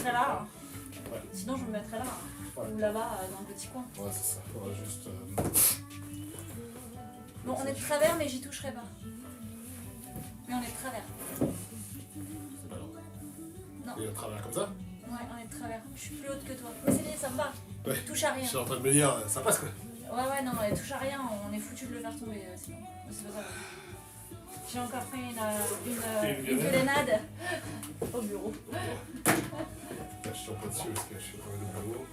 mettrais là. Ouais. Sinon, je me mettrais là. Ouais. Ou là-bas, dans le petit coin. Ouais, c'est ça. Faudra juste. Bon, on est de travers, mais j'y toucherai pas. Mais on est de travers. C'est pas grave. Non. Et à travers comme ça. Ouais, on est de travers. Je suis plus haute que toi. Mais c'est bien, ça me va. Ouais. Touche à rien. Je suis en train de me dire, ça passe quoi. Ouais, non, touche à rien. On est foutu de le faire tomber sinon. C'est pas grave. J'ai encore fait une grenade au bureau. Là, je suis pas dessus parce que je suis pas au bureau.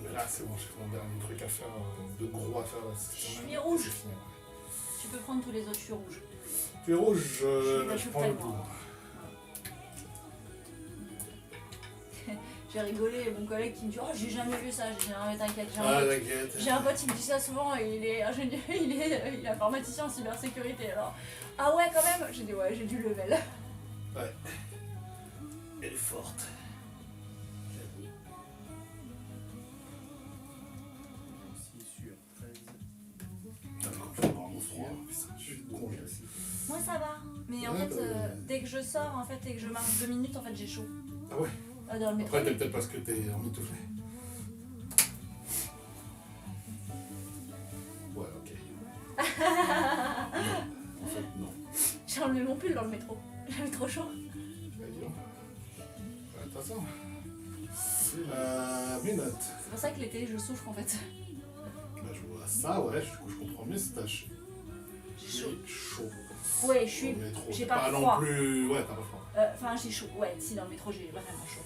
Mais là, c'est bon, j'ai mon dernier truc à faire, de gros à faire. Je suis rouge. Tu peux prendre tous les autres, je suis rouge. Tu es rouge, Je je prends le coup. J'ai rigolé, mon collègue qui me dit « Oh, j'ai jamais vu ça ». J'ai dit « Non mais t'inquiète, T'inquiète. j'ai un pote qui me dit ça souvent, il est ingénieur, il est informaticien en cybersécurité alors. Ah ouais quand même ?» J'ai dit « Ouais, j'ai du level. » Ouais. Elle est forte. J'avoue. Quand tu vas avoir mon froid, putain, je suis congelé. Moi ça va, mais en Ouais, fait, dès que je sors en fait et que je marche 2 minutes, en fait j'ai chaud. Ah ouais. Dans le métro. Après, peut-être parce que t'es emmitouflé. Ouais, ok. Non. En fait, non. J'ai enlevé mon pull dans le métro. J'avais trop chaud. Bah, dis donc. Attention. Mes notes. C'est pour ça que l'été je souffre en fait. Bah, je vois ça, ouais, je comprends mieux, c'est ta J'ai chaud. chaud. Ouais, je suis. Au métro. J'ai C'est pas non froid. plus. Ouais, t'as pas froid. Enfin, j'ai chaud. Ouais, si dans le métro j'ai vraiment chaud.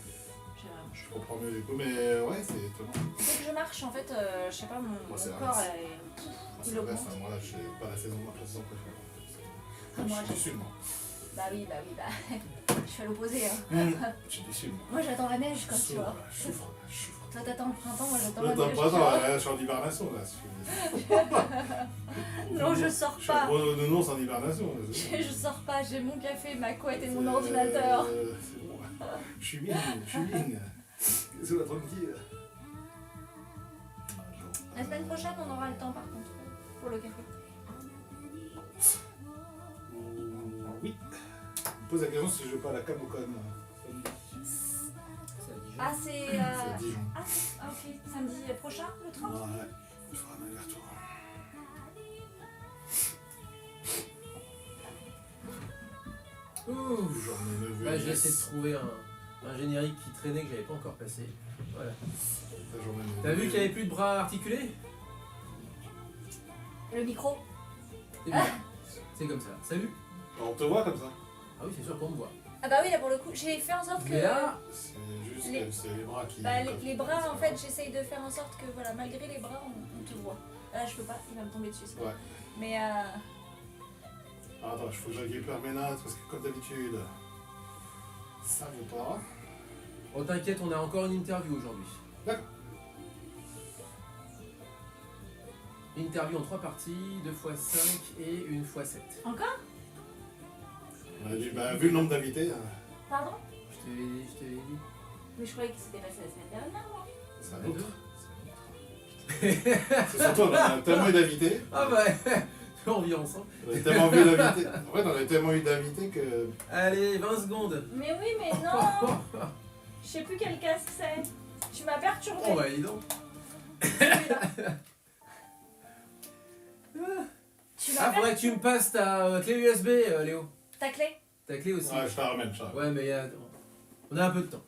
J'ai vraiment chaud. Je comprends mieux du coup, mais ouais, c'est étonnant. Dès que je marche, en fait, je sais pas, mon c'est corps vrai. est. Moi, Il c'est vrai, augmente. ça, moi là, j'ai pas la saison préférée. Ah, moi, Je suis déçu, moi. Bah oui. Je suis à l'opposé. Hein. Je suis déçu, moi. Moi, j'attends la neige, quoi, tu vois. Je souffre. Toi, t'attends le printemps, moi, j'attends la Attends, neige. là, je suis en hibernation, là. Non, je sors Je suis pas. un gros nounours en hibernation, là. Je sors pas, j'ai mon café, ma couette et mon ordinateur. C'est bon, je suis bien. Laissez-moi tranquille. La semaine prochaine, on aura le temps, par contre, pour le café. Oui. Je me pose la question si je veux pas à la Camocon. Ah, c'est. C'est à Dijon. Ah, ok. Samedi prochain, le 30 Ouais, je ferai un aller-retour. J'en ai 9 Là, j'ai essayé de trouver un générique qui traînait que j'avais pas encore passé. Voilà. T'as vu qu'il n'y avait plus de bras articulés? Le micro. C'est bien. C'est comme ça. Ça vu? On te voit comme ça. Ah oui, c'est sûr qu'on me voit. Ah bah oui, là pour le coup, j'ai fait en sorte que... Mais là, C'est juste Les- que c'est les bras qui. Bah, les bras, en fait, j'essaye de faire en sorte que, voilà, malgré les bras, on te voit. Là, je peux pas, il va me tomber dessus. sinon. Ouais. Mais Ah, attends, il faut que j'aille récupérer mes notes parce que comme d'habitude, ça veut pas. oh t'inquiète, on a encore une interview aujourd'hui. D'accord. Interview en 3 parties, 2x5 et 1x7. encore? On a dit, bah, vu le nombre d'invités, Pardon? Je t'avais dit. Mais je croyais que c'était passé la semaine dernière, moi. c'est un Les autre. deux. C'est surtout, on a tellement eu d'invités. Ah bah, on vit ensemble. On a tellement eu d'invités. En fait, on a tellement eu d'invités que. Allez, 20 secondes. Mais oui, mais non. Je sais plus quel casque c'est. Tu m'as perturbé. Oh bah, dis donc. Tu m'as Ah, faudrait que tu me passes ta clé USB, Léo. Ta clé? Ta clé aussi. Ouais, je te la ramène, ça. Ouais, mais on a un peu de temps.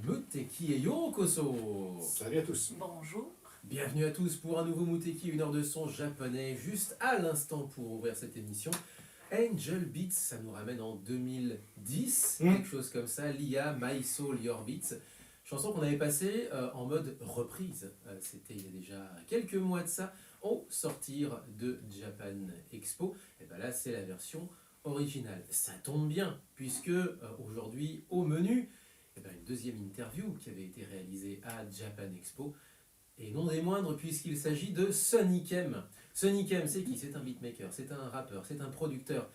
Muteki et Yokoso. Salut à tous. Bonjour. Bienvenue à tous pour un nouveau Muteki, une heure de son japonais, juste à l'instant pour ouvrir cette émission. Angel Beats, ça nous ramène en 2010, quelque chose comme ça, l'IA My Soul Your Beats. Chanson qu'on avait passée en mode reprise. C'était il y a déjà quelques mois de ça, au sortir de Japan Expo. Et bien là, c'est la version originale. Ça tombe bien, puisque aujourd'hui, au menu, eh ben, une deuxième interview qui avait été réalisée à Japan Expo. Et non des moindres, puisqu'il s'agit de Sonic M. Sonic M, c'est qui? C'est un beatmaker, c'est un rappeur, c'est un producteur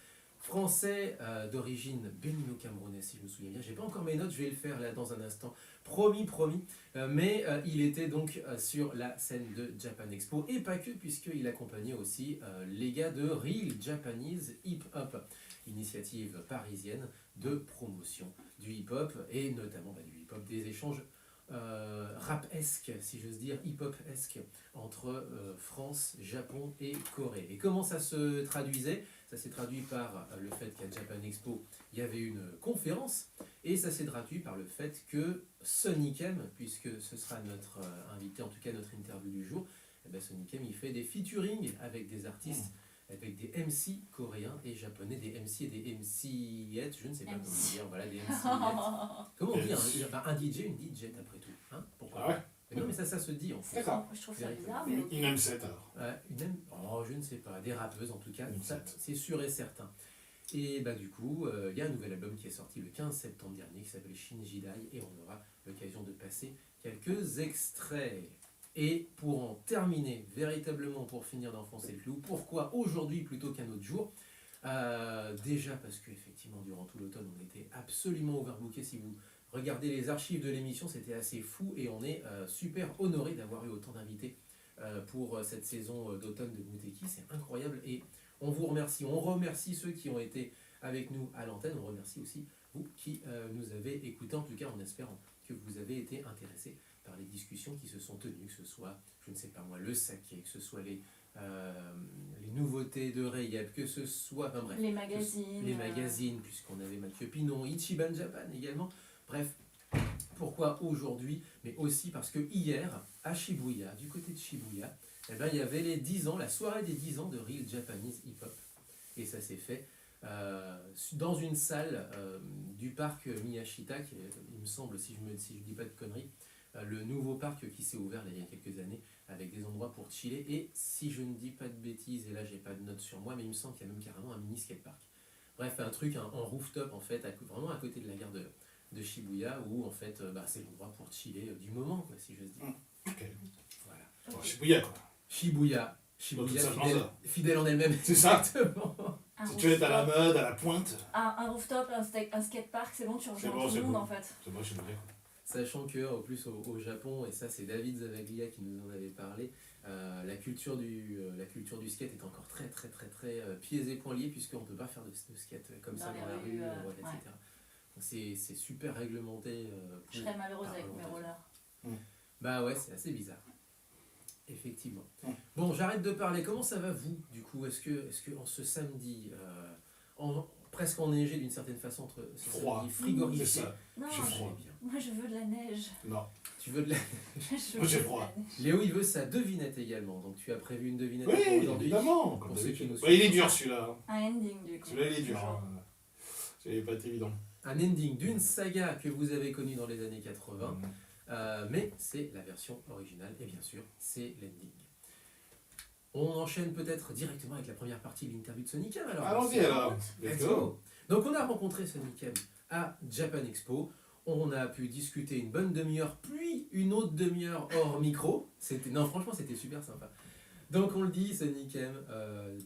français d'origine bénino-camerounaise, si je me souviens bien. J'ai pas encore mes notes, je vais le faire là dans un instant. Promis. Mais il était donc sur la scène de Japan Expo, et pas que, puisqu'il accompagnait aussi les gars de Real Japanese Hip Hop, initiative parisienne de promotion du hip-hop, et notamment du hip-hop, des échanges rap-esque, si j'ose dire, hip-hop-esque, entre France, Japon et Corée. Et comment ça se traduisait? Ça s'est traduit par le fait qu'à Japan Expo, il y avait une conférence, et ça s'est traduit par le fait que Sonic M, puisque ce sera notre invité, en tout cas notre interview du jour, eh ben Sonic M, il fait des featuring avec des artistes, avec des MC coréens et japonais, des MC et des MCettes, je ne sais pas comment dire, voilà, des MCettes. Comment on dit un DJ, une DJ après tout, hein? Pourquoi? Ah ouais. Mais non, mais ça se dit en fait. D'accord. Je trouve ça bizarre, mais Une M7 alors. Oh, je ne sais pas, des rappeuses en tout cas, Une ça, set. c'est sûr et certain. Et bah du coup, il y a un nouvel album qui est sorti le 15 septembre dernier qui s'appelle Shinjidai, et on aura l'occasion de passer quelques extraits. Et pour en terminer, véritablement pour finir d'enfoncer le clou, pourquoi aujourd'hui plutôt qu'un autre jour? Déjà parce qu'effectivement durant tout l'automne on était absolument overbooké. Si vous regardez les archives de l'émission, c'était assez fou, et on est super honoré d'avoir eu autant d'invités pour cette saison d'automne de Muteki. C'est incroyable, et on vous remercie. On remercie ceux qui ont été avec nous à l'antenne. On remercie aussi vous qui nous avez écoutés, en tout cas en espérant que vous avez été intéressés par les discussions qui se sont tenues, que ce soit, je ne sais pas moi, le saké, que ce soit les nouveautés de Rayab, que ce soit, enfin bref, les magazines. les magazines, puisqu'on avait Mathieu Pinon, Ichiban Japan également. Bref, pourquoi aujourd'hui? Mais aussi parce que hier, à Shibuya, du côté de Shibuya, eh ben, il y avait les 10 ans, la soirée des 10 ans de Real Japanese Hip Hop. Et ça s'est fait dans une salle du parc Miyashita, qui est, il me semble, si je dis pas de conneries, le nouveau parc qui s'est ouvert là, il y a quelques années, avec des endroits pour chiller. Et si je ne dis pas de bêtises, et là j'ai pas de notes sur moi, mais il me semble qu'il y a même carrément un mini skatepark. Bref, un truc en rooftop en fait, vraiment à côté de la gare de Shibuya, où en fait c'est l'endroit pour chiller du moment, quoi, si j'ose dire. Ok. Voilà. Bon, Shibuya quoi. Shibuya, Bon, tout ça, fidèle en elle-même. C'est ça. Exactement. Si tu veux être à la mode, à la pointe, Un rooftop, un skatepark, c'est bon, tu rejoins bon, tout c'est le monde bon. en fait. c'est moi Shibuya quoi. Sachant que au plus au Japon, et ça c'est David Zavaglia qui nous en avait parlé, la culture du skate est encore très pieds et poings liés, puisqu'on ne peut pas faire de skate comme ça Dans dans les la rues, rue, etc. ouais. Donc c'est super réglementé. Je serais malheureuse par avec mes réglementation. rollers. Bah ouais, c'est assez bizarre. Effectivement. Mm. Bon, j'arrête de parler. Comment ça va vous, du coup? Est-ce que en ce samedi, presque enneigé d'une certaine façon, entre ce Froid. samedi frigorifié, C'est ça. Non, J'ai vous froid. allez bien? moi je veux de la neige. Non. Tu veux de la... Je Moi, j'ai veux de froid. la neige. Léo, il veut sa devinette également. Donc tu as prévu une devinette Oui, pour aujourd'hui? évidemment. Pour Comme ceux qui d'habitude. nous Ouais, il est suivent. dur celui-là. Un ending du coup. Celui-là il est dur. Toujours. Hein. C'est pas évident. Un ending d'une saga que vous avez connue dans les années 80, mais c'est la version originale, et bien sûr, c'est l'ending. On enchaîne peut-être directement avec la première partie de l'interview de Sonic M. Alors, Allons-y alors. Let's go. Donc on a rencontré Sonic M à Japan Expo. On a pu discuter une bonne demi-heure, puis une autre demi-heure hors micro. Non, franchement, c'était super sympa. Donc on le dit, Sonic M,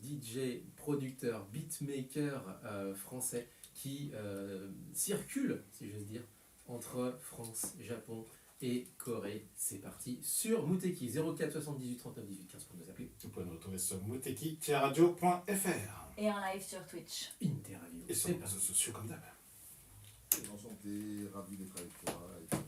DJ, producteur, beatmaker français qui circule, si j'ose dire, entre France, Japon et Corée. C'est parti sur Muteki, 04 78 39 18 15 pour nous appeler. Vous pouvez nous retrouver sur muteki-radio.fr Et en live sur Twitch. Interview. et sur C'est les parti. réseaux sociaux comme d'hab. Enchanté, ravi d'être avec toi et avec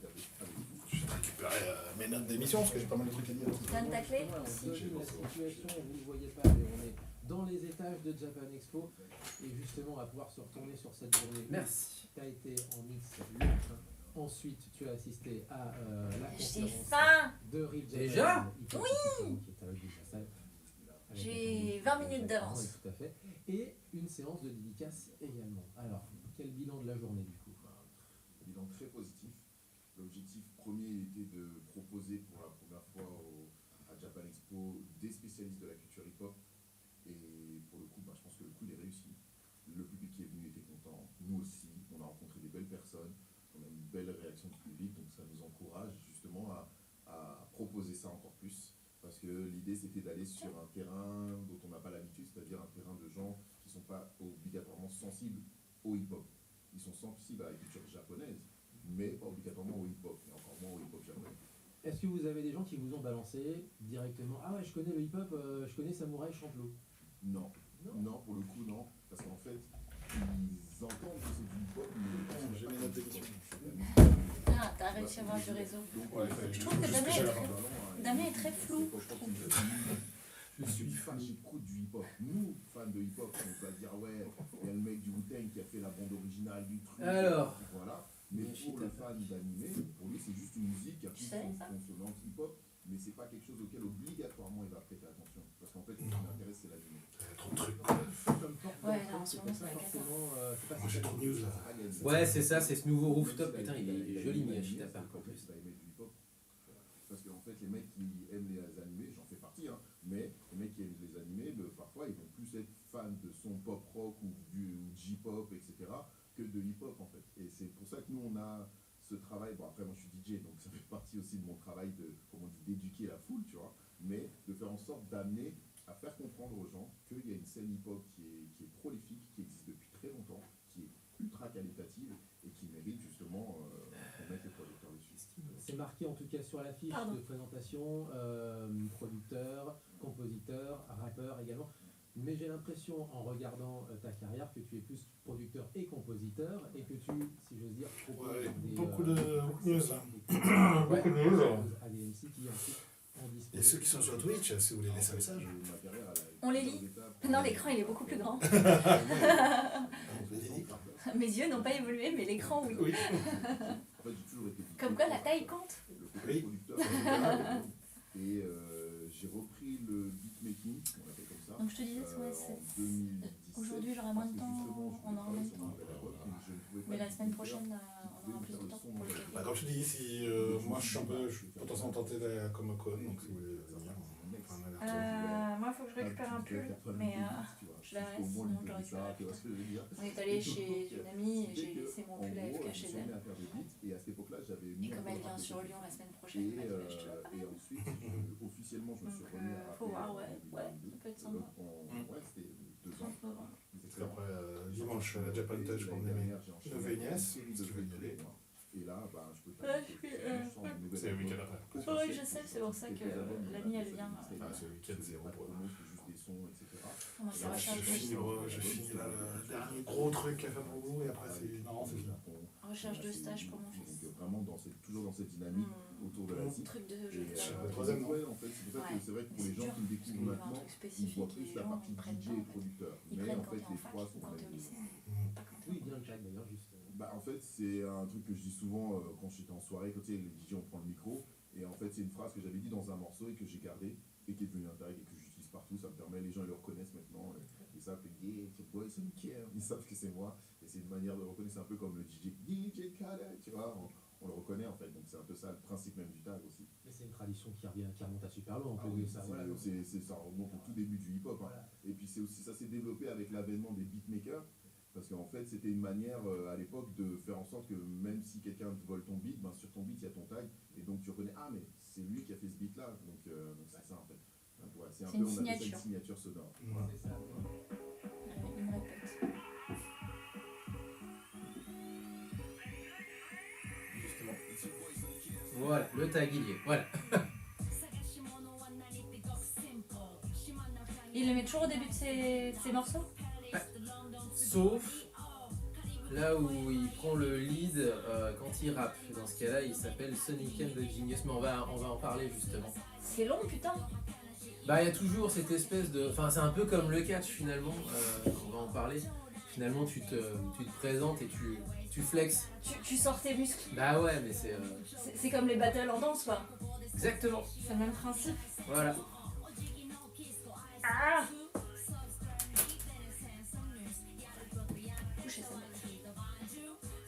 vous. Je vais récupérer mes notes d'émission parce que j'ai pas mal de trucs à dire. Donne ta clé. Voilà, Si. on peut la situation, vous ne le voyez pas, mais on est dans les étages de Japan Expo, et justement on va pouvoir se retourner sur cette journée. Merci. Tu as été en mix le matin. Ensuite, tu as assisté à la J'ai conférence faim. de Real Japan. Déjà Oui. J'ai 20 minutes d'avance. Tout à fait. Et une séance de dédicace également. Alors, quel bilan de la journée du coup? Bilan très positif. L'objectif premier était de proposer pour la première fois à Japan Expo des spécialistes de la culture hip-hop. Et pour le coup, je pense que le coup il est réussi. Le public qui est venu était content. Nous aussi, on a rencontré des belles personnes. On a une belle réaction du public. Donc ça nous encourage justement à proposer ça encore plus. Parce que l'idée c'était d'aller sur un terrain dont on n'a pas l'habitude, c'est-à-dire un terrain de gens qui ne sont pas obligatoirement sensibles au hip-hop. Ils sont sensibles à la culture japonaise, mais pas obligatoirement au hip-hop, et encore moins au hip-hop japonais. Est-ce que vous avez des gens qui vous ont balancé directement ah ouais je connais le hip-hop, je connais Samouraï Champloo? Non. Non, pour le coup, non. Parce qu'en fait, ils entendent que c'est du hip-hop, mais J'ai mis notre émission. Ah, t'as réussi à avoir du réseau. Ouais, Je trouve que juste Damien j'ai est la très- barre. Damien est très flou. Je suis fan, j'écoute du hip-hop. Nous, fans de hip-hop, on va dire, ouais, il y a le mec du Wu-Tang qui a fait la bande originale du truc. Alors. Voilà. Mais pour le fan d'animé, pour lui, c'est juste une musique qui a plus savais une ça consonance hip-hop, mais c'est pas quelque chose auquel obligatoirement il va prêter attention. Parce qu'en fait, ce qui l'intéresse, c'est l'animé. Trop de trucs. Ouais, non, en ce moment, c'est la cata. Moi j'ai trop de news là. Ouais, c'est ça, c'est ce nouveau rooftop. Putain, il est joli, Miyashita Park en plus. Parce qu'en fait, les mecs qui aiment les animés, j'en fais partie, hein, mais les mecs qui aiment les animés, parfois, ils vont plus être fans de son pop rock ou J-pop, etc., que de hip-hop, en fait. Et c'est pour ça que nous, on a ce travail. Bon, après, moi, je suis DJ, donc ça fait partie aussi de mon travail de, comment on dit, d'éduquer la foule, tu vois, mais de faire en sorte d'amener à faire comprendre aux gens qu'il y a une scène hip-hop qui est prolifique, qui existe depuis très longtemps, qui est ultra qualitative et qui mérite justement qu'on mette les projecteurs dessus. C'est marqué en tout cas sur l'affiche Pardon. de présentation, producteur, compositeur, rappeur également. Mais j'ai l'impression en regardant ta carrière que tu es plus producteur et compositeur et que tu, si j'ose dire, proposes Ouais, des, beaucoup de news là. ouais, Beaucoup de news. à des MC qui ensuite en Et disposent. ceux qui sont sur Twitch, si vous voulez laisser un message. On les lit. Non, l'écran il est beaucoup plus grand. Mes yeux n'ont pas évolué, mais l'écran oui. Oui. En fait, j'ai toujours été Comme quoi la taille compte. le côté Oui. producteur. Et j'ai repris le beatmaking, on l'appelle comme ça, Donc je te disais, ouais, en c'est. 2017. Aujourd'hui, j'aurai moins de parce que temps, justement, je on aura moins de travaille sur temps. mon nouvel album, et je ne pouvais pas Mais la être semaine producteur. prochaine, on aura plus de temps pour le Bah, comme je te dis, si moi je suis un peu, je suis potentiellement tenté d'aller à Comic Con, donc si vous voulez venir, enfin, un aller-retour. Moi, il faut que je récupère un pull, mais je la laisse, sinon je le récupère plus tard. On est allé chez une amie et j'ai laissé mon pull AFK chez elle. Et à cette époque-là, j'avais Et mis comme un elle peu vient de sur rap Lyon la dessus. semaine prochaine, Et, bah, je vais acheter là. et ensuite, officiellement, je me suis Donc, remis à faut voir, rapper ouais, en ça peut être 2022. sympa. Ouais, c'était 2 ans. 30 novembre. Parce qu'après, dimanche, à la Japan Touch pour mes neveux et nièces, si tu veux y aller. Et là, bah, je peux Ouais, je suis, C'est le week-end après. Oui, je sais, c'est pour ça que l'amie elle vient. Ah, c'est le week-end, c'est pas pour de promo, c'est juste des sons, etc. Comment ça va Je charger finis là le dernier gros truc à faire pour vous et après c'est. Non, c'est fini. Recherche de stage pour mon fils. Donc vraiment toujours dans cette dynamique autour de la Mmh. zik. Truc de Et, jeu. le troisième, non ouais, en fait, c'est pour ça que c'est vrai que pour les gens qui me découvrent Parce maintenant, un truc ils spécifique voient et plus les la gens partie ils prennent DJ pas et en fait. producteur. Ils Mais prennent en quand fait, t'es en les fac, trois sont quand t'es au même. lycée. Pas quand t'es Oui, bien le Jack d'ailleurs, juste. Bah, en fait, c'est un truc que je dis souvent quand j'étais en soirée, quand tu sais, les DJ on prend le micro. Et en fait, c'est une phrase que j'avais dit dans un morceau et que j'ai gardé et qui est devenue un tag et que j'utilise partout. Ça me permet, les gens ils le reconnaissent maintenant. Ils savent que yeah, it's your boy, c'est Mickey. Ils savent que c'est moi. Et c'est une manière de le reconnaître. C'est un peu comme le DJ Khaled, tu vois. On le reconnaît en fait. Donc c'est un peu ça le principe même du tag aussi. Mais c'est une tradition qui revient, qui remonte à super loin en Ah plus oui, de ça. Voilà. ça remonte au tout début du hip-hop. Hein. Voilà. Et puis c'est aussi ça s'est développé avec l'avènement des beatmakers. Parce qu'en fait, c'était une manière à l'époque de faire en sorte que même si quelqu'un te vole ton beat, ben, sur ton beat, il y a ton tag. Et donc tu reconnais, ah, mais c'est lui qui a fait ce beat-là. Donc c'est ça en fait. Donc, ouais, c'est un C'est peu, une on appelle ça signature. une signature sonore. Voilà. C'est ça. Il me répète. Justement. Voilà, le tag il y est. Voilà. Il le met toujours au début de ses morceaux. Sauf là où il prend le lead quand il rappe. Dans ce cas-là, il s'appelle Sonic and the Genius. Mais on va en parler justement. C'est long, putain. Bah, il y a toujours cette espèce de. Enfin, c'est un peu comme le catch finalement. On va en parler. Finalement, tu te présentes et tu flexes. Tu sors tes muscles. Bah ouais, mais c'est. C'est comme les battles en danse, quoi. Exactement. C'est le même principe. Voilà. Ah Couchez sa bête.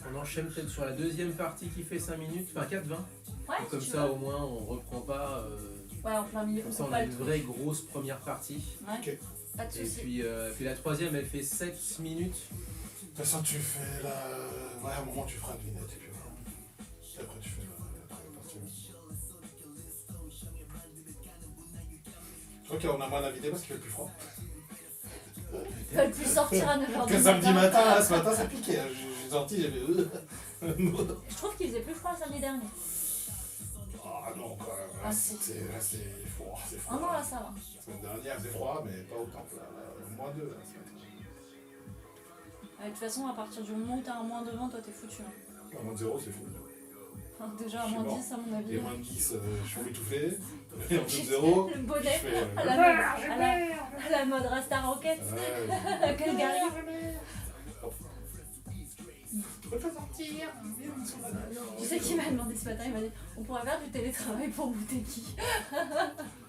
On enchaîne peut-être sur la deuxième partie qui fait 5 minutes, enfin 4-20. Ouais, Comme si tu ça veux. au moins on reprend pas. Ouais, en plein milieu. Comme ça on pas a le une truc. vraie grosse première partie. Ouais. Ok. Pas de Et soucis. puis la troisième, elle fait 7 minutes. De toute façon, tu fais la. Ouais, à un moment, tu feras une vignette et puis voilà. Et après, tu fais la première partie. Je crois qu'on a moins d'invités parce qu'il fait plus froid. Ils veulent plus sortir à 9h Que du samedi matin. matin, là, ce matin, ça piquait. Hein. Je suis sorti, j'avais. Je trouve qu'il faisait plus froid le samedi dernier. Ah non, quand même. Ah, Là, si. c'est froid. C'est Ah froid. non, là ça va. La semaine dernière, c'est froid, mais pas autant que là. Moins 2, là, ce matin. De toute façon, à partir du moment où t'as un moins de 20, toi t'es foutu. Hein. À moins de 0, c'est fou. Enfin, déjà à Je suis moins mort. 10, à mon avis. Et moins de 10, je suis étouffé. Et en dessous de 0, Le je bonnet fais. à la mode, à la mode Rasta Rocket. Ouais, Quel gars. je peux sortir. Tu sais qui m'a demandé ce matin, il m'a dit on pourrait faire du télétravail pour Mouteki.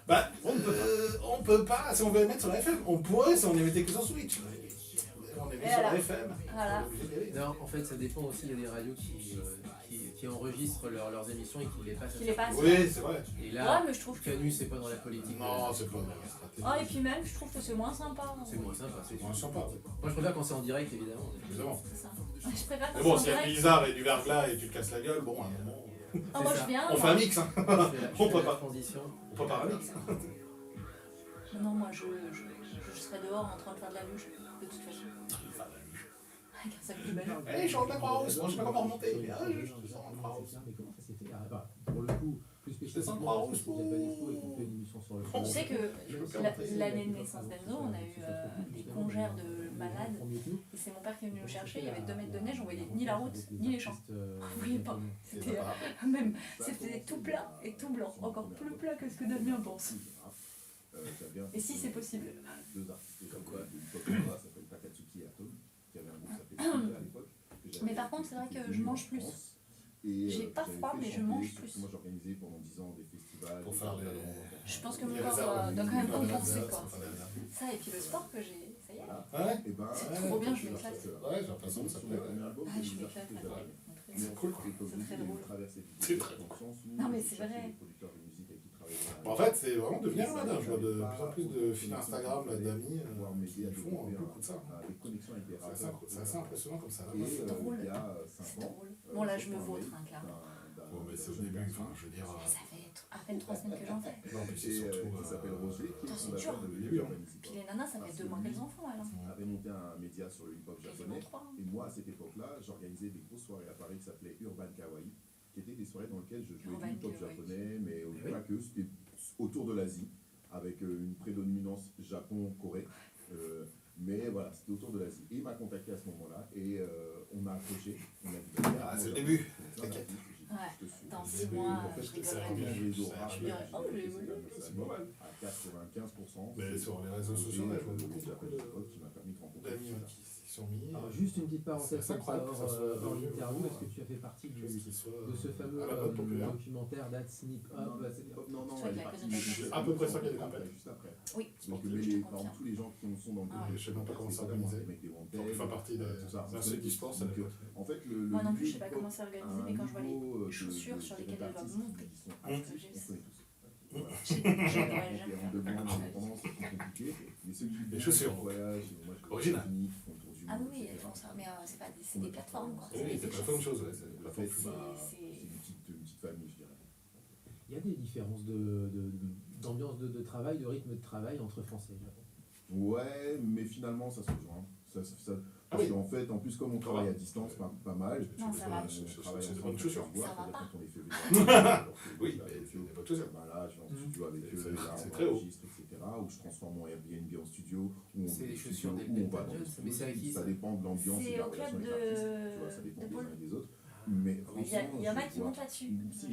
Bah, on peut pas, si on veut les mettre sur la FM, on pourrait si on les mettait que sur Switch. On les met Et sur la voilà. FM. Voilà. On est obligé d'y aller. Non, en fait, ça dépend aussi. Il y a des radios qui enregistrent leurs émissions et qui les passent. Qui les passe. Oui, c'est vrai. Et Ouais, là, mais je trouve que. Canu, c'est pas dans la politique. Non, c'est pas dans la stratégie. Ah, et puis même, je trouve que c'est moins sympa. C'est moins sympa. C'est moins sympa, oui. Moi, je préfère quand c'est en direct, évidemment. Évidemment. C'est ça. Je préfère quand Mais bon, c'est s'il y en a direct. Blizzard et du verglas et tu te casses la gueule, bon, à un moment, Ah, moi C'est je ça. viens. on fait moi. un mix, hein. Je On fais peut la pas. transition. On peut pas un mix. Non, moi je serai dehors en train de faire de la luge, de toute façon. Avec un sac de ballon. Eh, je rentre la Croix-Rousse, moi je sais pas comment remonter. Mais je descends en Croix-Rousse. Mais comment ça s'est fait? Pour le coup, plus descends en spécifiquement, Croix-Rousse. sur Japan Expo et qu'on fait une émission sur le Tu sais que Je peux pas l'année de naissance d'Enzo, on a eu des congères de malades. Et c'est mon père qui est venu nous chercher, il y avait 2 mètres de neige, on voyait ni la route, ni les champs. Vous voyez pas. C'était même, c'était tout plat et tout blanc. Encore plus plat que ce que Damien pense. Et si c'est possible. Deux artistes comme quoi, une pop là s'appelle Takatsuki et Atom, qui avait un groupe qui s'appelait Suga à l'époque. Mais par contre, c'est vrai que je mange plus. J'ai pas froid, mais je mange plus. Moi j'organisais pendant 10 ans des festivals. Pour faire les. Je pense que mon corps doit quand même compenser quoi. Ça et puis le sport que j'ai, ça y est. Ouais, Et ben, C'est trop bien, je m'éclate. ouais, j'ai l'impression que ça plaît. Ouais. Ah, je m'éclate. C'est cool, quoi. C'est très drôle. C'est très drôle. Non, mais c'est vrai. Bon, en fait, c'est vraiment devenu un radin. Je vois de plus en plus de fils Instagram d'amis qui font beaucoup de ça. Des connexions avec des C'est assez impressionnant comme ça. Et C'est drôle. il y a C'est 5 ans. drôle. Bon là je me vautre un quart. Bon, mais c'est au début, enfin, je veux dire. Ça fait à peine 3 semaines que j'en fais. Non, mais c'est Qui surtout. s'appelle Roger, qui est Attends, c'est fondateur dur. de Urban Puis les nanas ça fait 2 mois qu'elles en font alors. On avait monté un média sur le hip-hop Quasiment japonais. 3. Et moi, à cette époque-là, j'organisais des grosses soirées à Paris qui s'appelaient Urban Kawaii, qui étaient des soirées dans lesquelles je jouais Urban du hip-hop Kawaii. japonais, mais Oui. pas que, c'était autour de l'Asie, avec une prédominance Japon-Corée. Mais voilà, c'était autour de l'Asie. Et il m'a contacté à ce moment-là, et on a accroché. On a dit, Ah, c'est le début. T'inquiète. Ouais. Dans 6 mois, je rigolerai bien. plus. Je dirais, oh, j'ai évolué. C'est pas mal. À 95%. Mais sur les réseaux sociaux, là, je vois beaucoup qui m'a permis de rencontrer d'amis qui sont mis. Alors, juste une petite parenthèse C'est incroyable que ça soit hors devenu interview, vraiment, est-ce que tu as fait partie de qui soit ce fameux à la mode populaire. documentaire That's Snip Up? Non, Toi, il y a que des C'est à peu près ça qu'il y a des compètes. Juste après. Oui, Donc, je mais te par exemple, confirme. tous les gens qui sont dans le Ah ouais. Je sais même pas comment c'est les organisé. mecs des Wanted, Pour faire partie tout ça. d'un seul e-sport, ça Donc, doit être. en fait, Moi non plus, je sais pas comment c'est organisé, mais quand je vois les chaussures sur lesquelles elles doivent monter. On J'aimerais demande jamais une indépendance, c'est compliqué. Mais ceux qui Les chaussures. voyagent, moi je Original. font le tour du Ah monde, oui, elles etc. font ça, mais c'est pas des, c'est des plateformes quoi. Oui, C'est c'est des pas la même chose, ouais. C'est la En fait, plateforme. c'est une petite famille, je dirais. Il y a des différences d'ambiance de travail, de rythme de travail entre Français et Japon. Ouais, mais finalement ça se rejoint. Ah Parce oui. qu'en fait, en plus, comme on travaille à distance pas mal, Non, ça va. on travaille C'est des ensemble, bonnes chaussures. on voit, Ça va c'est-à-dire pas. quand on est fait venir, Oui, mais c'est des bonnes chaussures. ben là, je vais en studio avec C'est- eux, là, c'est on très haut. enregistre, etc. Ou je transforme mon Airbnb en studio, ou on C'est les studio, chaussures des où on va Pentagon, dans le mais studio. c'est à qui, Ça ça dépend de l'ambiance et C'est de la au club relation avec de- l'artiste, tu vois, ça dépend de des Paul. uns et des autres. Mais Il y en a qui montent là-dessus.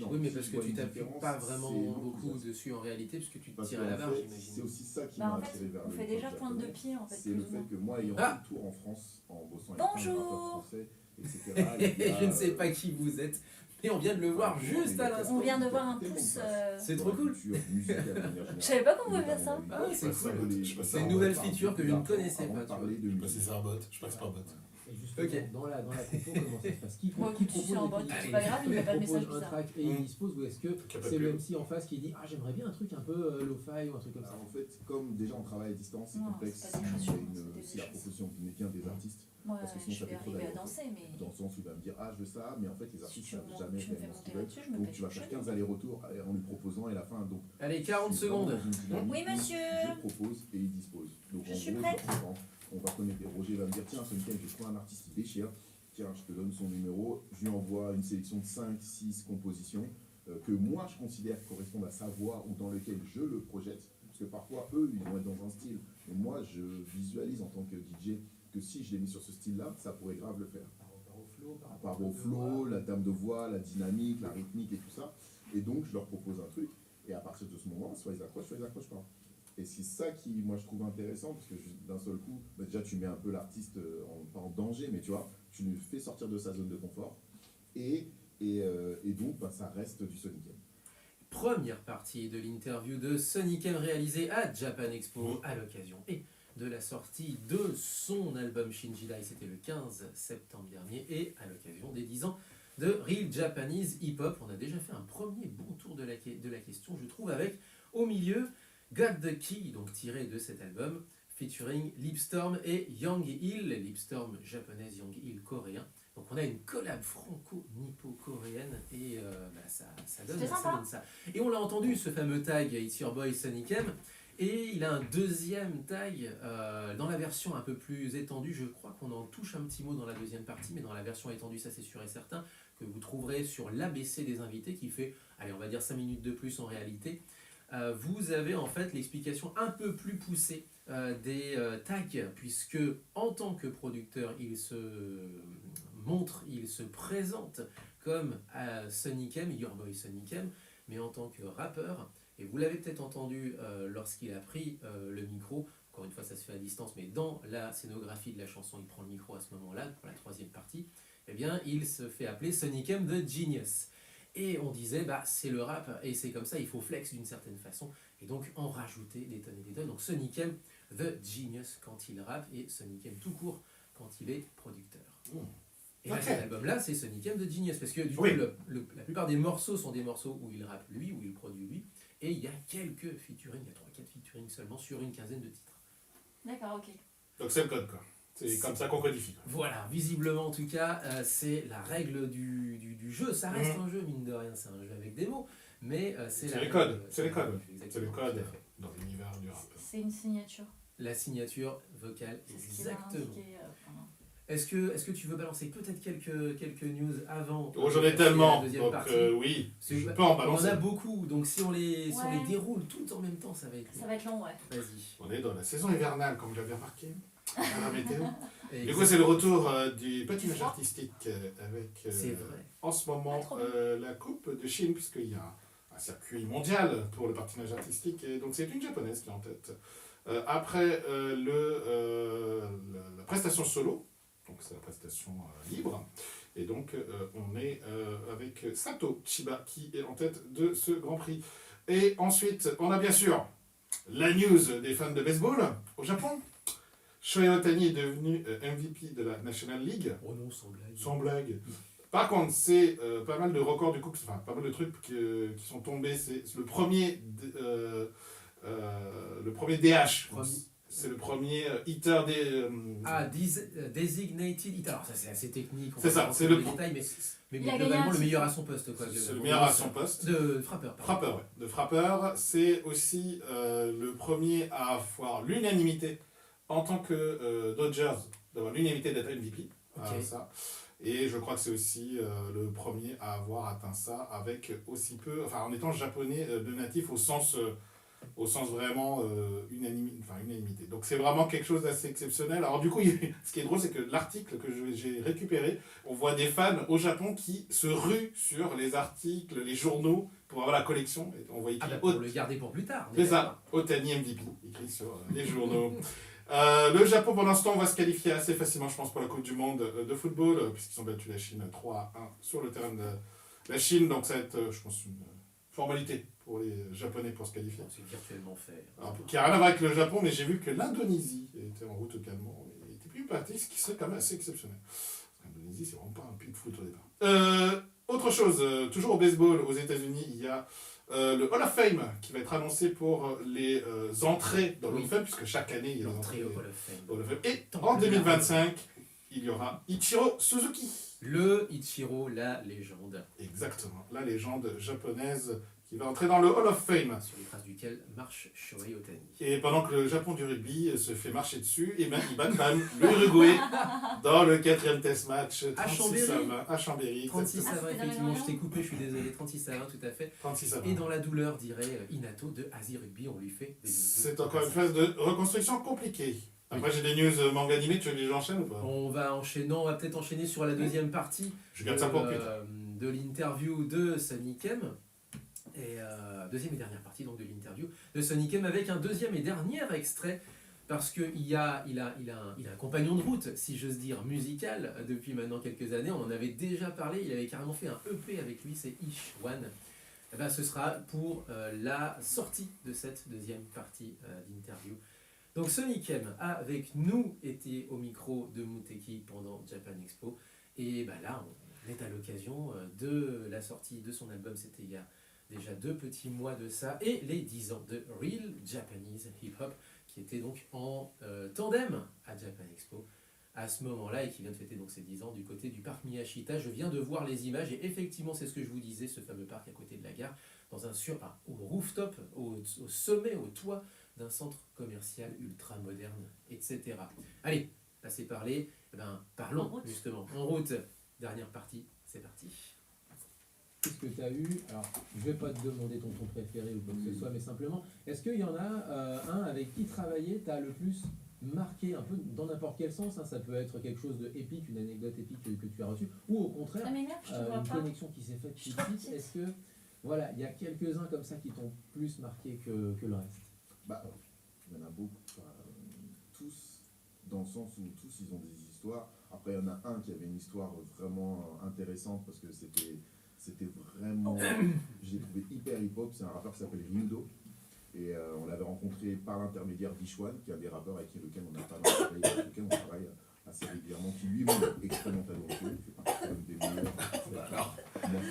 Oui, mais parce que tu t'appuies pas vraiment beaucoup dessus en réalité, parce que tu te Parce tires à la qu'en barre, fait, c'est j'imagine. aussi ça qui Bah m'a en attiré fait, vers on le fait hip-hop déjà pointe de japonais. pied en fait. C'est le plus ou fait moins. que moi, ayant Ah. fait le tour en France, en bossant avec Bonjour. plein de rappeurs français, etc. Je ne sais pas qui vous êtes, mais on vient de le voir juste à l'instant. On vient de voir un pouce. C'est trop cool. Je savais pas qu'on pouvait faire ça. Ah, c'est cool. Je sais pas si C'est une nouvelle feature que je ne connaissais pas, tu vois. Je sais pas si c'est un bot. Je sais pas si c'est pas un bot. Et justement, Ok. dans la compo, comment ça se passe? Qui Bon, qui écoute, si c'est en propose mode, et qui- c'est pas grave, il met pas de propose message un bizarre. track et il dispose, ou est-ce que Capable c'est le de- MC en face qui dit j'aimerais bien un truc un peu lo-fi ou un truc comme ça? Alors, en fait, comme déjà on travaille à distance, c'est Non, complexe. c'est pas des chaussures, Il y a c'est des si la choses. proposition vient des artistes, Ouais, parce que sinon, je ça vais fait trop arriver à d'aller-retour. danser, mais dans le sens où il va me dire ah je veux ça, mais en fait les si artistes tu savent me jamais fais réellement ce monter qu'ils veulent. là-dessus, je me Donc pète tu vas une faire chaîne. 15 allers-retours en lui proposant et à la fin donc. Allez, 40 je suis vraiment secondes. dans une dynamique Oui, où monsieur. Je propose et il dispose. Donc Je en suis gros, prête. on va connecter. Roger va me dire tiens ce week-end j'ai trouvé un artiste qui déchire. Tiens je te donne son numéro. Je lui envoie une sélection de 5-6 compositions que moi je considère correspondent à sa voix ou dans lequel je le projette. Parce que parfois eux ils vont être dans un style. Et moi je visualise en tant que DJ que si je l'ai mis sur ce style-là, ça pourrait grave le faire. Par rapport au flow, Par rapport au flow, la dame de voix, la dynamique, la rythmique et tout ça. Et donc, je leur propose un truc, et à partir de ce moment, soit ils accrochent, soit ils accrochent pas. Et c'est ça qui, moi, je trouve intéressant, parce que d'un seul coup, bah, déjà, tu mets un peu l'artiste pas en danger, mais tu vois, tu le fais sortir de sa zone de confort, et donc, bah, ça reste du Sonic M. Première partie de l'interview de Sonic M réalisée à Japan Expo à l'occasion et de la sortie de son album Shinjidai, c'était le 15 septembre dernier, et à l'occasion des 10 ans de Real Japanese Hip Hop. On a déjà fait un premier bon tour de la question, je trouve, avec au milieu Got the Key, donc tiré de cet album, featuring Lipstorm et Yang Il, Lipstorm japonaise, Yang Il coréen. Donc on a une collab franco-nippo-coréenne et ça donne ça. Et on l'a entendu, ce fameux tag It's Your Boy Sonic M. Et il a un deuxième tag dans la version un peu plus étendue. Je crois qu'on en touche un petit mot dans la deuxième partie, mais dans la version étendue, ça c'est sûr et certain, que vous trouverez sur l'ABC des invités, qui fait, allez, on va dire 5 minutes de plus en réalité. Vous avez en fait l'explication un peu plus poussée des tags, puisque en tant que producteur, il se montre, il se présente comme Sonic M, Your Boy Sonic M, mais en tant que rappeur. Et vous l'avez peut-être entendu lorsqu'il a pris le micro, encore une fois ça se fait à distance, mais dans la scénographie de la chanson, il prend le micro à ce moment-là, pour la troisième partie, eh bien il se fait appeler Sonic M the Genius. Et on disait, bah c'est le rap, et c'est comme ça, il faut flex d'une certaine façon, et donc en rajouter des tonnes et des tonnes. Donc Sonic M the Genius quand il rappe, et Sonic M tout court quand il est producteur. Et là, cet album-là, c'est Sonic M the Genius, parce que du coup, la plupart des morceaux sont des morceaux où il rappe lui, où il produit lui, et il y a quelques featuring, il y a 3-4 featuring seulement sur une quinzaine de titres. D'accord, ok. Donc c'est le code, quoi. C'est comme ça qu'on codifie. Voilà, visiblement en tout cas, c'est la règle du jeu. Ça reste un jeu, mine de rien, c'est un jeu avec des mots, mais c'est les règle, codes, c'est les codes. Exactement, C'est les tout codes à fait. dans l'univers du rap. C'est une signature. La signature vocale, C'est ce qu'il a exactement. indiqué pendant. Est-ce que tu veux balancer peut-être quelques news avant Oh, j'en ai la tellement, deuxième donc partie oui, Parce que je bah, peux en on balancer. en a beaucoup, donc si on les Ouais. déroule tout en même temps, ça va être Ça long. va être long, ouais. Vas-y. On est dans la saison hivernale, comme j'avais remarqué, à la météo. Et Du coup, c'est le retour du patinage artistique avec, c'est vrai. en ce moment, Ah, trop bien. la Coupe de Chine, puisqu'il y a un circuit mondial pour le patinage artistique, et donc c'est une japonaise qui est en tête. Après la prestation solo, donc c'est la prestation libre, et donc on est avec Sato Chiba qui est en tête de ce Grand Prix. Et ensuite, on a bien sûr la news des fans de baseball au Japon. Shohei Ohtani est devenu MVP de la National League. Oh non, sans blague. Sans blague. Par contre, c'est pas mal de records du coup, enfin pas mal de trucs qui sont tombés. C'est le premier DH. C'est le premier hitter des. Designated hitter. Alors ça c'est assez technique. on C'est va ça, pas c'est rentrer le dans les détails, mais Il a gagné globalement un le meilleur titre. à son poste, quoi. C'est le meilleur à son poste. De frappeur. pardon. Frappeur, ouais. De frappeur, c'est aussi le premier à avoir l'unanimité en tant que Dodgers, d'avoir l'unanimité d'être MVP. Ok. Ça. Et je crois que c'est aussi le premier à avoir atteint ça avec aussi peu, enfin en étant japonais de natif au sens vraiment unanimité. Donc c'est vraiment quelque chose d'assez exceptionnel. Alors du coup, ce qui est drôle, c'est que l'article que j'ai récupéré, on voit des fans au Japon qui se ruent sur les articles, les journaux pour avoir la collection. Et on voit écrit Pour le garder pour plus tard. c'est ça, Ohtani MVP, écrit sur les journaux. Le Japon, pour l'instant, va se qualifier assez facilement, je pense, pour la Coupe du Monde de football, puisqu'ils ont battu la Chine 3-1 sur le terrain de la Chine. Donc ça va être, je pense, une formalité pour les Japonais pour se qualifier. C'est virtuellement fait. Alors, qui n'a rien à voir avec le Japon, mais j'ai vu que l'Indonésie était en route également. Et était partie, ce qui serait quand même assez exceptionnel. L'Indonésie, c'est vraiment pas un pays de foot au départ. Autre chose, toujours au baseball, aux États-Unis, il y a le Hall of Fame qui va être annoncé pour les entrées dans le Hall of Fame, puisque chaque année, il y a des entrées L'entrée au Hall of Fame. au Hall of Fame. Et en 2025, il y aura Ichiro Suzuki. Le Ichiro, la légende. Exactement, la légende japonaise qui va entrer dans le Hall of Fame. Sur les traces duquel marche Shohei Ohtani. Et pendant que le Japon du rugby se fait marcher dessus, et ben, ils battent quand même l'Uruguay dans le 4e test match. À 36 Chambéry. à 20, à Chambéry. 36 à 20, c'était dans les effectivement, je moyens. t'ai coupé, je suis désolé. 36 à 20, tout à fait. 36 à 20. Et dans la douleur, dirait Inato de Asie Rugby, on lui fait des bisous. C'est encore une phase de reconstruction compliquée. Après, j'ai des news manga animés, tu veux que j'enchaîne ou pas? On va peut-être enchaîner sur la deuxième partie Je garde ça pour plus tard. de l'interview de Sonny Kem. Et deuxième et dernière partie donc de l'interview de Sonny Kem avec un deuxième et dernier extrait parce qu'il a un compagnon de route, si j'ose dire, musical depuis maintenant quelques années. On en avait déjà parlé, il avait carrément fait un EP avec lui, c'est Ish One. Et ben, ce sera pour la sortie de cette deuxième partie d'interview. Donc Sonny Kem a avec nous été au micro de Muteki pendant Japan Expo. Et ben là, on est à l'occasion de la sortie de son album, c'était il y a déjà 2 petits mois de ça, et les 10 ans de Real Japanese Hip Hop, qui était donc en tandem à Japan Expo à ce moment-là, et qui vient de fêter donc ses 10 ans du côté du parc Miyashita. Je viens de voir les images, et effectivement, c'est ce que je vous disais, ce fameux parc à côté de la gare, dans au rooftop, au sommet, au toit d'un centre commercial ultra moderne, etc. Allez, assez parlé, eh ben, parlons justement. En route, dernière partie, c'est parti. Qu'est-ce que tu as eu? Alors, je vais pas te demander ton préféré ou quoi que ce soit, mais simplement, est-ce qu'il y en a un avec qui travailler t'as le plus marqué, un peu dans n'importe quel sens, hein, ça peut être quelque chose de épique, une anecdote épique que tu as reçue, ou au contraire, Ça m'énerve, je te vois une pas. connexion qui s'est faite Je suis tout de trop suite. petite. Est-ce que, voilà, il y a quelques-uns comme ça qui t'ont plus marqué que le reste? Bah, il y en a beaucoup, tous, dans le sens où tous ils ont des histoires. Après, il y en a un qui avait une histoire vraiment intéressante parce que c'était vraiment. Je l'ai trouvé hyper hip-hop. C'est un rappeur qui s'appelle Ryudo. Et on l'avait rencontré par l'intermédiaire d'Ishwan, qui est un des rappeurs avec lequel on a travaillé, avec lequel on travaille assez régulièrement, qui lui-même est extrêmement talentueux, il fait partie quand même des meilleurs.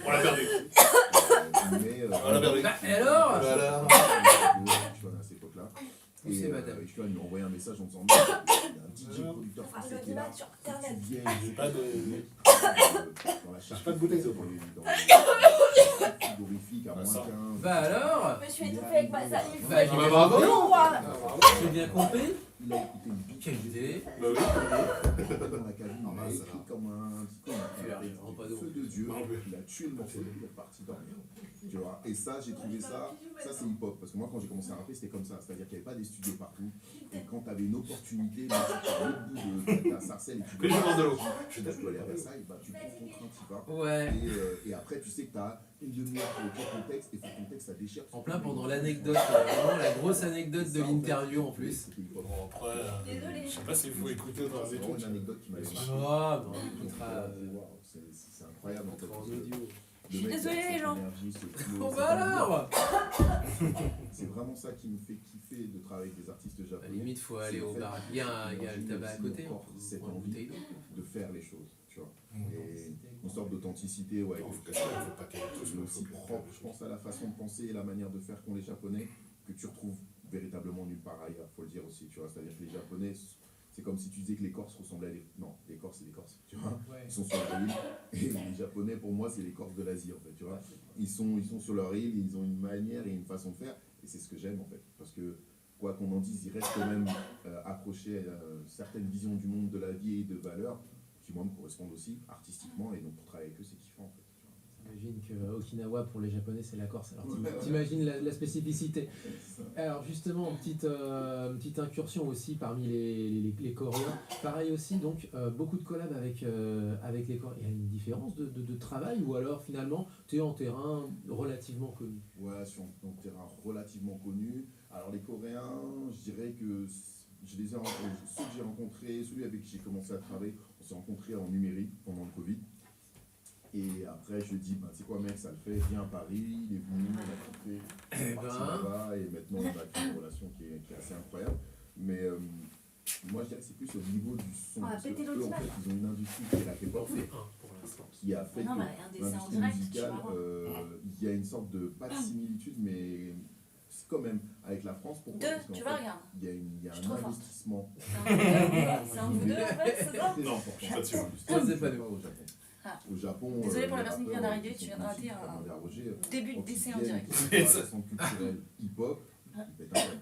On l'a perdu. On l'a perdu. Bah, et alors Ishwan à cette époque-là. Où c'est, madame? Ishwan lui a envoyé un message en disant il y a un DJ producteur français qui est là. Sur internet. Tu viens, J'ai pas de- dans la J'ai pas de bouteille, frigorifique à moins 15. Bah alors, Je me suis étouffée avec ma salive. Bah, Ah bah bravo. Non, moi. j'ai bien compris. Il a écouté une bite. Quelle idée. Bah oui. Dans la cabine, Ah, il bah, a ça écrit va. comme un Pas d'eau. feu de Dieu. Non plus. Il a tué le morceau, il est parti dormir. Tu vois. Et ça, j'ai trouvé ça c'est hip-hop. Parce que moi, quand j'ai commencé à rapper, c'était comme ça. C'est-à-dire qu'il n'y avait pas des studios partout. Et quand tu avais une opportunité, même si tu es à l'autre bout de ta sarcelle et tu Que je demande de l'eau. tu dois aller à Versailles, bah, tu prends ton train, tu vas. Ouais. Et après, tu sais que tu as une demi-heure pour écrire ton texte, et ton texte, ça déchire. En plein pendant l'anecdote, vraiment la grosse anecdote de l'interview en plus. C'était hip-hop. Bon, après, Désolée. je sais pas s'il faut écouter dans les C'est vraiment trucs. une anecdote qui m'avait marqué. Ah, bon, on écoutera Wow, c'est incroyable en fait. en parce que audio. le mec, désolée, il a cette les gens. énergie, ce flow, Bon cette bah alors. C'est vraiment ça qui me fait kiffer de travailler avec des artistes À la japonais. limite, faut aller au bar. Il y a le tabac à côté, on Cette prend une envie bouteille d'eau. de faire les choses, tu vois. Mmh. Et une sorte d'authenticité, ouais. Il faut cacher, il faut pas qu'elle touche, Mais mais aussi propre, je pense, à la façon de penser et la manière de faire qu'ont les Japonais, que tu retrouves véritablement nulle part ailleurs, faut le dire aussi, tu vois. C'est-à-dire que les Japonais, c'est comme si tu disais que les Corses ressemblaient à des... Non, les Corses, c'est des Corses, tu vois. Ouais. Ils sont sur leur île, et les Japonais, pour moi, c'est les Corses de l'Asie, en fait, tu vois. Ils sont sur leur île, ils ont une manière et une façon de faire, et c'est ce que j'aime, en fait. Parce que, quoi qu'on en dise, ils restent quand même accrochés à certaines visions du monde, de la vie et de valeurs, qui, moi, me correspondent aussi, artistiquement, et donc pour travailler avec eux, c'est kiffant, en fait. J'imagine que Okinawa pour les Japonais c'est la Corse. Alors Ouais, ouais. t'imagines la spécificité. C'est ça. Alors justement, petite incursion aussi parmi les Coréens. Pareil aussi, donc beaucoup de collabs avec les Coréens. Il y a une différence de travail ou alors finalement tu es en terrain relativement connu? Ouais, sur un terrain relativement connu. Alors les Coréens, je dirais que je les ai rencontrés, ceux que j'ai rencontrés, celui avec qui j'ai commencé à travailler, on s'est rencontrés en numérique pendant le Covid. Et après, je lui ai dit, bah, c'est quoi mec, ça le fait, viens à Paris, il est venu, on a kiffé, on est parti là-bas, et maintenant on a créé une relation qui est assez incroyable. Mais moi je dirais que c'est plus au niveau du son. On va Parce que péter eux, en l'audimat. fait, ils ont une industrie qui est la On K-pop, fait un pour l'instant. qui a fait Non, que mais regardez, c'est en l'industrie direct, musicale, tu vois. il y a une sorte de, pas de similitude, mais c'est quand même avec la France. Pourquoi? Parce qu'en Tu fait, vois, regarde. il y a Je suis un trop forte. investissement C'est un de vous deux, en fait, c'est ça? très important. Pas sûr. Ça, c'est pas nous. Au Japon. Ah. Au Japon, Désolée pour la les personne qui vient rappeurs, d'arriver, qui tu sont viens de rater conçus, un comme on dit à Roger, début de quand ils décès en viennent, direct. ils font la façon culturelle hip-hop, ils pètent un câble.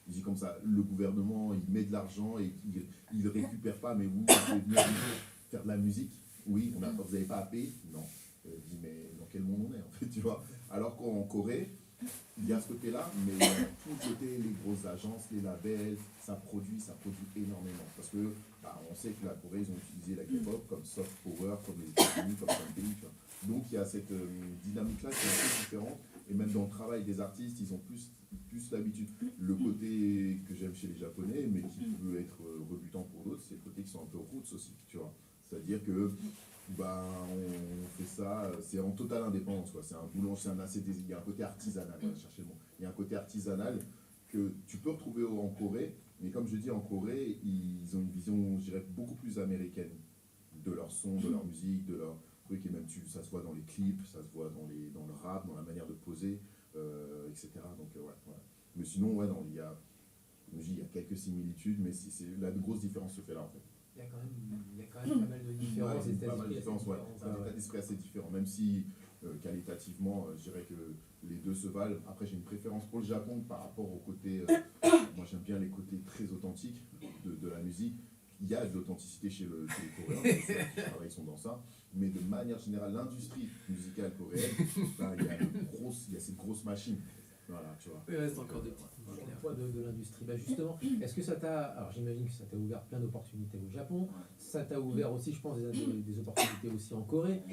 Je dis comme ça, le gouvernement, il met de l'argent et il ne récupère pas, mais vous pouvez venir faire de la musique. Oui, vous n'avez pas à payer. Non. Je dis, mais dans quel monde on est, en fait, tu vois? Alors qu'en Corée, il y a ce côté-là, mais il y a tout le côté, les grosses agences, les labels, ça produit énormément. Parce que, on sait que la Corée, ils ont utilisé la K-pop comme soft power, comme les États-Unis, comme plein de pays, tu vois. Donc il y a cette dynamique-là qui est un peu différente. Et même dans le travail des artistes, ils ont plus l'habitude. Le côté que j'aime chez les Japonais, mais qui peut être rebutant pour d'autres, c'est le côté qui sont un peu roots aussi, tu vois. C'est-à-dire que on fait ça, c'est en totale indépendance, quoi. C'est un boulot, il y a un côté artisanal, voilà, cherchez le mot. Il y a un côté artisanal que tu peux retrouver en Corée, mais comme je dis, en Corée, ils ont une vision, je dirais, beaucoup plus américaine de leur son, de leur musique, de leur truc, et même ça se voit dans les clips, ça se voit dans le rap, dans la manière de poser, etc. Donc ouais. Mais sinon, ouais, non, il y a quelques similitudes, mais la grosse différence se fait là, en fait. Il y a quand même pas mal de différences. Ouais, et pas mal de différences, ouais. différences, C'est un état d'esprit assez différent, même si qualitativement, je dirais que les deux se valent. Après, j'ai une préférence pour le Japon par rapport au côté. Moi, j'aime bien les côtés très authentiques de la musique. Il y a de l'authenticité chez les Coréens, ils sont dans ça. Mais de manière générale, l'industrie musicale coréenne, il y a cette grosse machine. Voilà, tu vois. Il reste encore des petites Encore une fois, de l'industrie. Justement, est-ce que ça t'a. Alors j'imagine que ça t'a ouvert plein d'opportunités au Japon, ça t'a ouvert aussi, je pense, des opportunités aussi en Corée.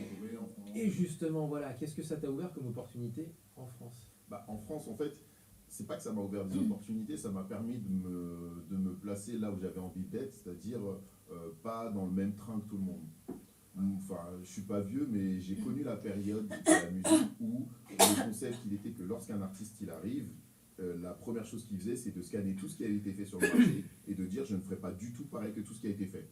Et justement, voilà, qu'est-ce que ça t'a ouvert comme opportunité en France? En France, en fait, c'est pas que ça m'a ouvert des opportunités, ça m'a permis de me placer là où j'avais envie d'être, c'est-à-dire pas dans le même train que tout le monde. Enfin, je suis pas vieux, mais j'ai connu la période de la musique où le concept, il était que lorsqu'un artiste il arrive, la première chose qu'il faisait, c'est de scanner tout ce qui avait été fait sur le marché et de dire je ne ferai pas du tout pareil que tout ce qui a été fait.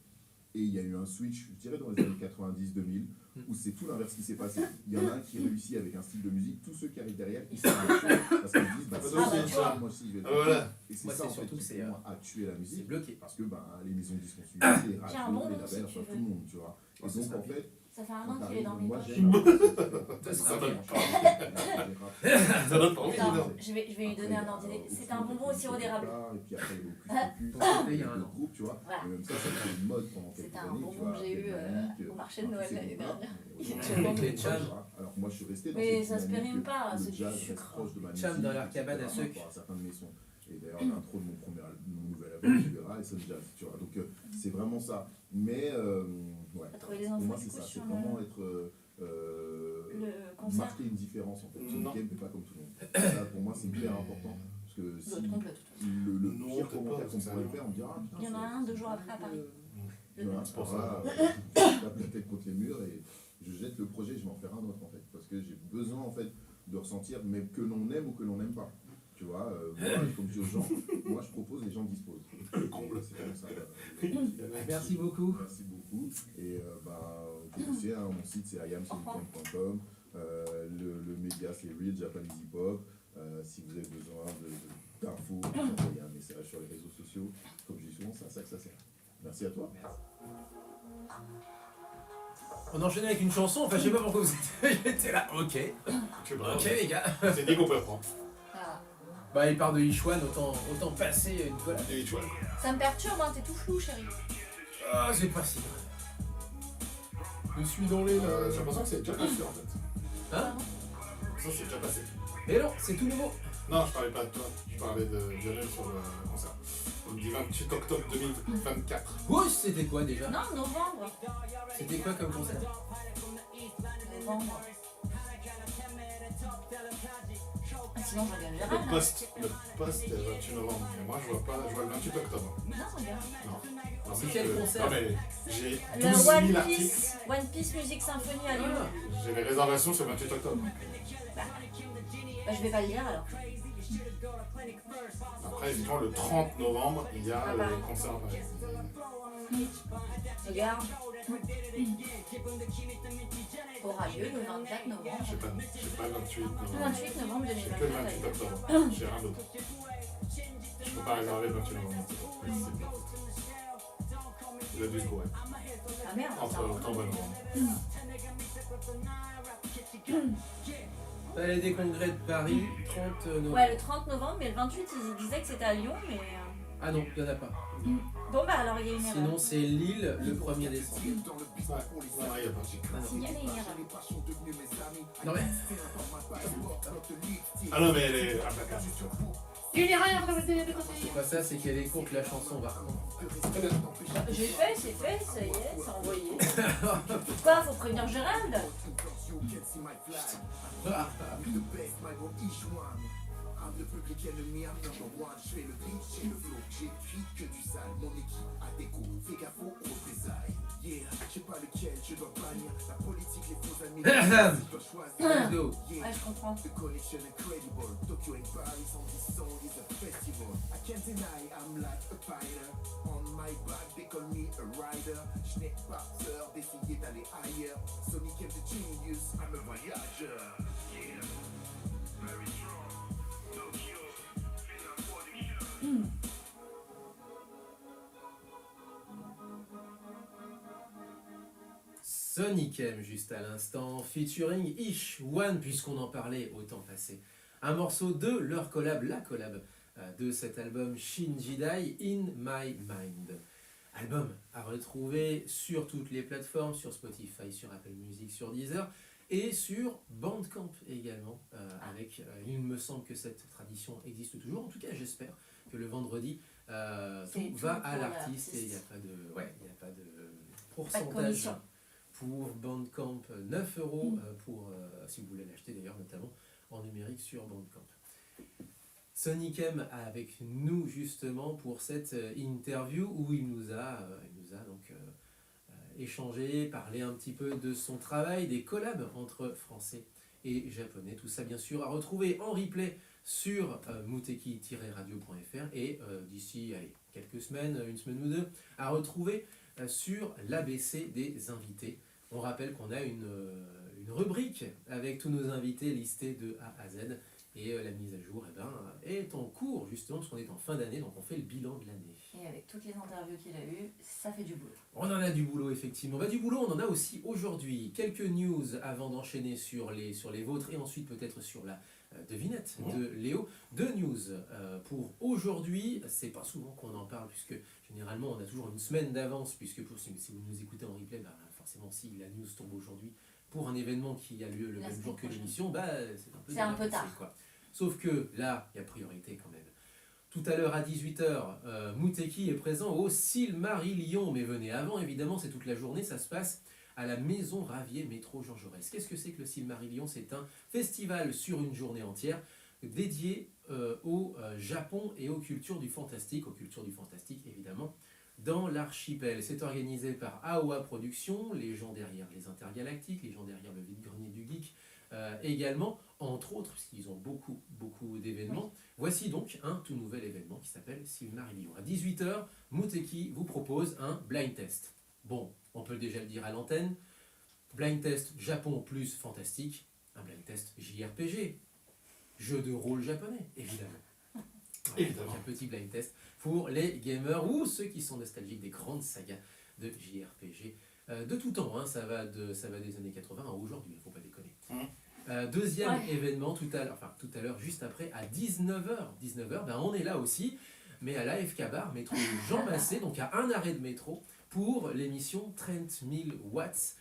Et il y a eu un switch, je dirais dans les années 90-2000, où c'est tout l'inverse qui s'est passé. Il y en a un qui réussit avec un style de musique, tous ceux qui arrivent derrière, ils sont parce qu'ils disent, moi aussi, je vais le faire. Voilà. Et c'est Moi, ça, c'est en fait, surtout qui que pour moi a tué la c'est musique. bloqué. Parce que les maisons de disques ont suivi, les J'ai un radios, bon les nom, si labels, tu enfin, veux. tout le monde, tu vois. Et Ça donc, sera en bien. fait, Ça fait un quand an qu'il est dans mes moi, poches. j'aime Ça sera donne bien. Ça donne pas envie, Attends, non. je vais lui donner un ordre d'idée. C'est un bonbon au sirop d'érable. Et puis après, il y a Ton le côté, il y a un le an. groupe, tu vois. Voilà. Et même ça a été une mode pendant quelques C'était un années, tu bonbon vois. que j'ai eu Manique, au marché de Noël ces l'année groupes-là. dernière. Et Il voilà. était Avec les bon. Cham. Alors moi, je suis resté dans Mais cette ça se dynamique périme pas, que c'est le du jazz reste sucre. proche de ma Cham musique, dans leur cabane à par sucre. rapport à certains de mes sons. Et d'ailleurs, l'intro de mon nouvel album, tu verras, et c'est le jazz, tu vois. Donc, c'est vraiment ça. Mais, ouais. T'as trouvé les Pour infos moi, du c'est coup ça. C'est sur vraiment le être. concert? Marquer une différence, en fait. Ce Non. week-end n'est pas comme tout le monde. Ça, pour moi, c'est hyper important. Parce que Ça si doit être complet, de toute façon. le Non, pire peut-être commentaire pas, qu'on c'est pourrait ça. faire, on dira. Il y en a un 2 jours après à Paris. Voilà, C'est pour alors ça. là, je tape la tête contre les murs et je jette le projet, je vais en faire un autre en fait. Parce que j'ai besoin en fait de ressentir, même que l'on aime ou que l'on n'aime pas. Tu vois, moi, il faut que je dis aux gens, moi je propose, les gens disposent. Le comble. C'est comme ça. Merci beaucoup. Merci beaucoup. Et vous connaissez, hein, mon site c'est iamsolution.com. Le média c'est Real Japanese Hip Hop. Si vous avez besoin d'infos, vous envoyez un message sur les réseaux sociaux. Comme je dis souvent, c'est à ça que ça sert. Merci à toi. On enchaînait avec une chanson, enfin je sais pas pourquoi vous étiez là. Ok, ok les gars. C'est dit qu'on peut reprendre. Ah. Bah il part de Ichwan, autant passer une fois là. Et tu vois. Ça me perturbe, hein, t'es tout flou, chérie. Ah c'est pas si grave. Je suis dans les... J'ai l'impression que c'est déjà passé en fait. Hein? Ça, c'est déjà passé. Et non, c'est tout nouveau. Non, je parlais pas de toi. Je parlais de Lionel sur le concert. Du 28 octobre 2024. Oui, c'était quoi déjà? Non, novembre. C'était quoi comme concert? Novembre. Ah, sinon, je regarde Gérald. Le poste est le 28 novembre. Et moi, je vois le 28 octobre. Non, regarde. Non. C'est quel concert? Non, mais j'ai Le 12 000 One articles. Piece, One Piece Music Symphony à Lyon. J'ai les réservations sur le 28 octobre. Bah, je vais pas le lire alors. Après, évidemment, le 30 novembre, il y a le concert à Paris. Regarde. Aura lieu le 24 novembre. Je sais pas le 28 Le novembre. 28 novembre J'ai que le 2024. 28 octobre. J'ai rien d'autre. Je peux pas réserver le 28 novembre. Le disco, ouais. Ah merde, ça Entre octobre et novembre. Palais des Congrès de Paris, 30 novembre. Ouais, le 30 novembre, mais le 28, ils disaient que c'était à Lyon, mais... Ah non, il n'y en a pas. Bon bah alors il y a une erreur. Sinon, c'est Lille le 1er décembre. Ouais, il y a pas. Il y a une erreur. Non mais... Ah non, mais elle est implacable. Une erreur. C'est pas ça, c'est qu'elle est courte la chanson par contre. J'ai fait, c'est fait, ça y est, c'est envoyé. Quoi, faut prévenir Gérald? Le public ennemi, I'm number one. Je fais le beat, j'ai le flow, j'écris que du sale. Mon équipe a des coups, fais gaffe aux représailles. Yeah, je sais pas lequel je dois bannir. La politique, les faux amis, je dois choisir. Let's go. Yeah, Ouais, je comprends. the connection incredible. Tokyo and Paris on this song is a festival. I can't deny I'm like a fighter. On my back, they call me a rider. Je n'ai pas peur d'essayer d'aller ailleurs. Sonic and the genius, I'm a voyageur. Yeah, very strong. Sonic M juste à l'instant, featuring Ish One, puisqu'on en parlait au temps passé. Un morceau de leur collab, la collab de cet album Shinjidai In My Mind. Album à retrouver sur toutes les plateformes, sur Spotify, sur Apple Music, sur Deezer et sur Bandcamp également. Il me semble que cette tradition existe toujours, en tout cas j'espère que le vendredi tout va à l'artiste et il n'y a pas de pourcentage commission. pour Bandcamp, 9 € pour, si vous voulez l'acheter d'ailleurs, notamment en numérique sur Bandcamp. Sonic M avec nous justement pour cette interview où il nous a donc échangé, parlé un petit peu de son travail, des collabs entre français et japonais. Tout ça bien sûr à retrouver en replay sur muteki-radio.fr et d'ici quelques semaines, une semaine ou deux, à retrouver sur l'ABC des invités. On rappelle qu'on a une rubrique avec tous nos invités listés de A à Z et la mise à jour est en cours justement parce qu'on est en fin d'année, donc on fait le bilan de l'année. Et avec toutes les interviews qu'il a eues, ça fait du boulot. On en a du boulot effectivement. Du boulot on en a aussi aujourd'hui. Quelques news avant d'enchaîner sur les vôtres et ensuite peut-être sur la devinette de Léo. Deux news pour aujourd'hui. C'est pas souvent qu'on en parle puisque généralement on a toujours une semaine d'avance puisque si vous nous écoutez en replay, forcément si la news tombe aujourd'hui pour un événement qui a lieu le même jour que l'émission, c'est un peu tard. quoi. Sauf que là, il y a priorité quand même. Tout à l'heure à 18h, Muteki est présent au Silmarillion, mais venez avant évidemment, c'est toute la journée, ça se passe à la Maison Ravier Métro Jean Jaurès. Qu'est-ce que c'est que le Silmarillion? C'est un festival sur une journée entière dédié au Japon et aux cultures du fantastique évidemment, dans l'archipel. C'est organisé par Aowa Productions, les gens derrière les Intergalactiques, les gens derrière le vide-grenier du geek, également, entre autres, puisqu'ils ont beaucoup d'événements. Oui. Voici donc un tout nouvel événement qui s'appelle Silmarillion. À 18h, Muteki vous propose un blind test. Bon, on peut déjà le dire à l'antenne, blind test Japon plus fantastique, un blind test JRPG, jeu de rôle japonais, évidemment. Évidemment. Un petit blind test pour les gamers ou ceux qui sont nostalgiques des grandes sagas de JRPG de tout temps, hein. Ça va des années 80 à aujourd'hui, il ne faut pas déconner. Deuxième événement tout à l'heure, juste après, à 19h, on est là aussi, mais à l'AFK Bar, métro Jean Massé, donc à un arrêt de métro, pour l'émission 30 000 watts,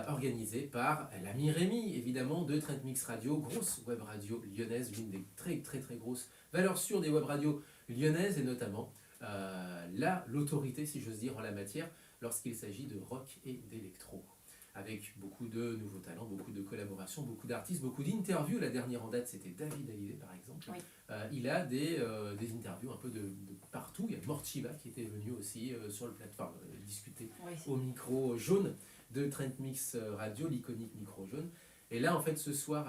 organisée par l'ami Rémi, évidemment, de Trent Mix Radio, grosse web radio lyonnaise, l'une des très grosses valeurs sûres des web radios lyonnaises, et notamment l'autorité, si j'ose dire, en la matière, lorsqu'il s'agit de rock et d'électro. Avec beaucoup de nouveaux talents, beaucoup de collaborations, beaucoup d'artistes, beaucoup d'interviews. La dernière en date, c'était David Hallyday, par exemple. Oui. Il a des interviews un peu de partout. Il y a Morchiva qui était venu aussi sur le plateforme discuter au micro jaune de Trent Mix Radio, l'iconique micro jaune. Et là, en fait, ce soir,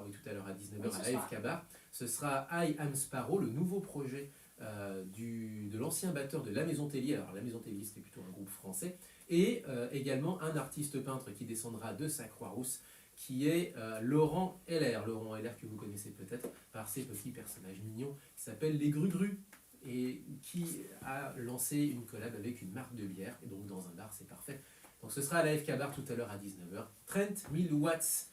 oui, tout à l'heure à 19h Oui, ce à soir. AFK Bar, ce sera I Am Sparrow, le nouveau projet de l'ancien batteur de La Maison Tellier. Alors, La Maison Tellier, c'était plutôt un groupe français. Et également un artiste peintre qui descendra de sa Croix-Rousse, qui est Laurent Heller. Laurent Heller que vous connaissez peut-être par ses petits personnages mignons qui s'appellent les Gru-Gru et qui a lancé une collab avec une marque de bière. Et donc dans un bar, c'est parfait. Donc ce sera à la FK Bar tout à l'heure à 19h. 30 000 watts.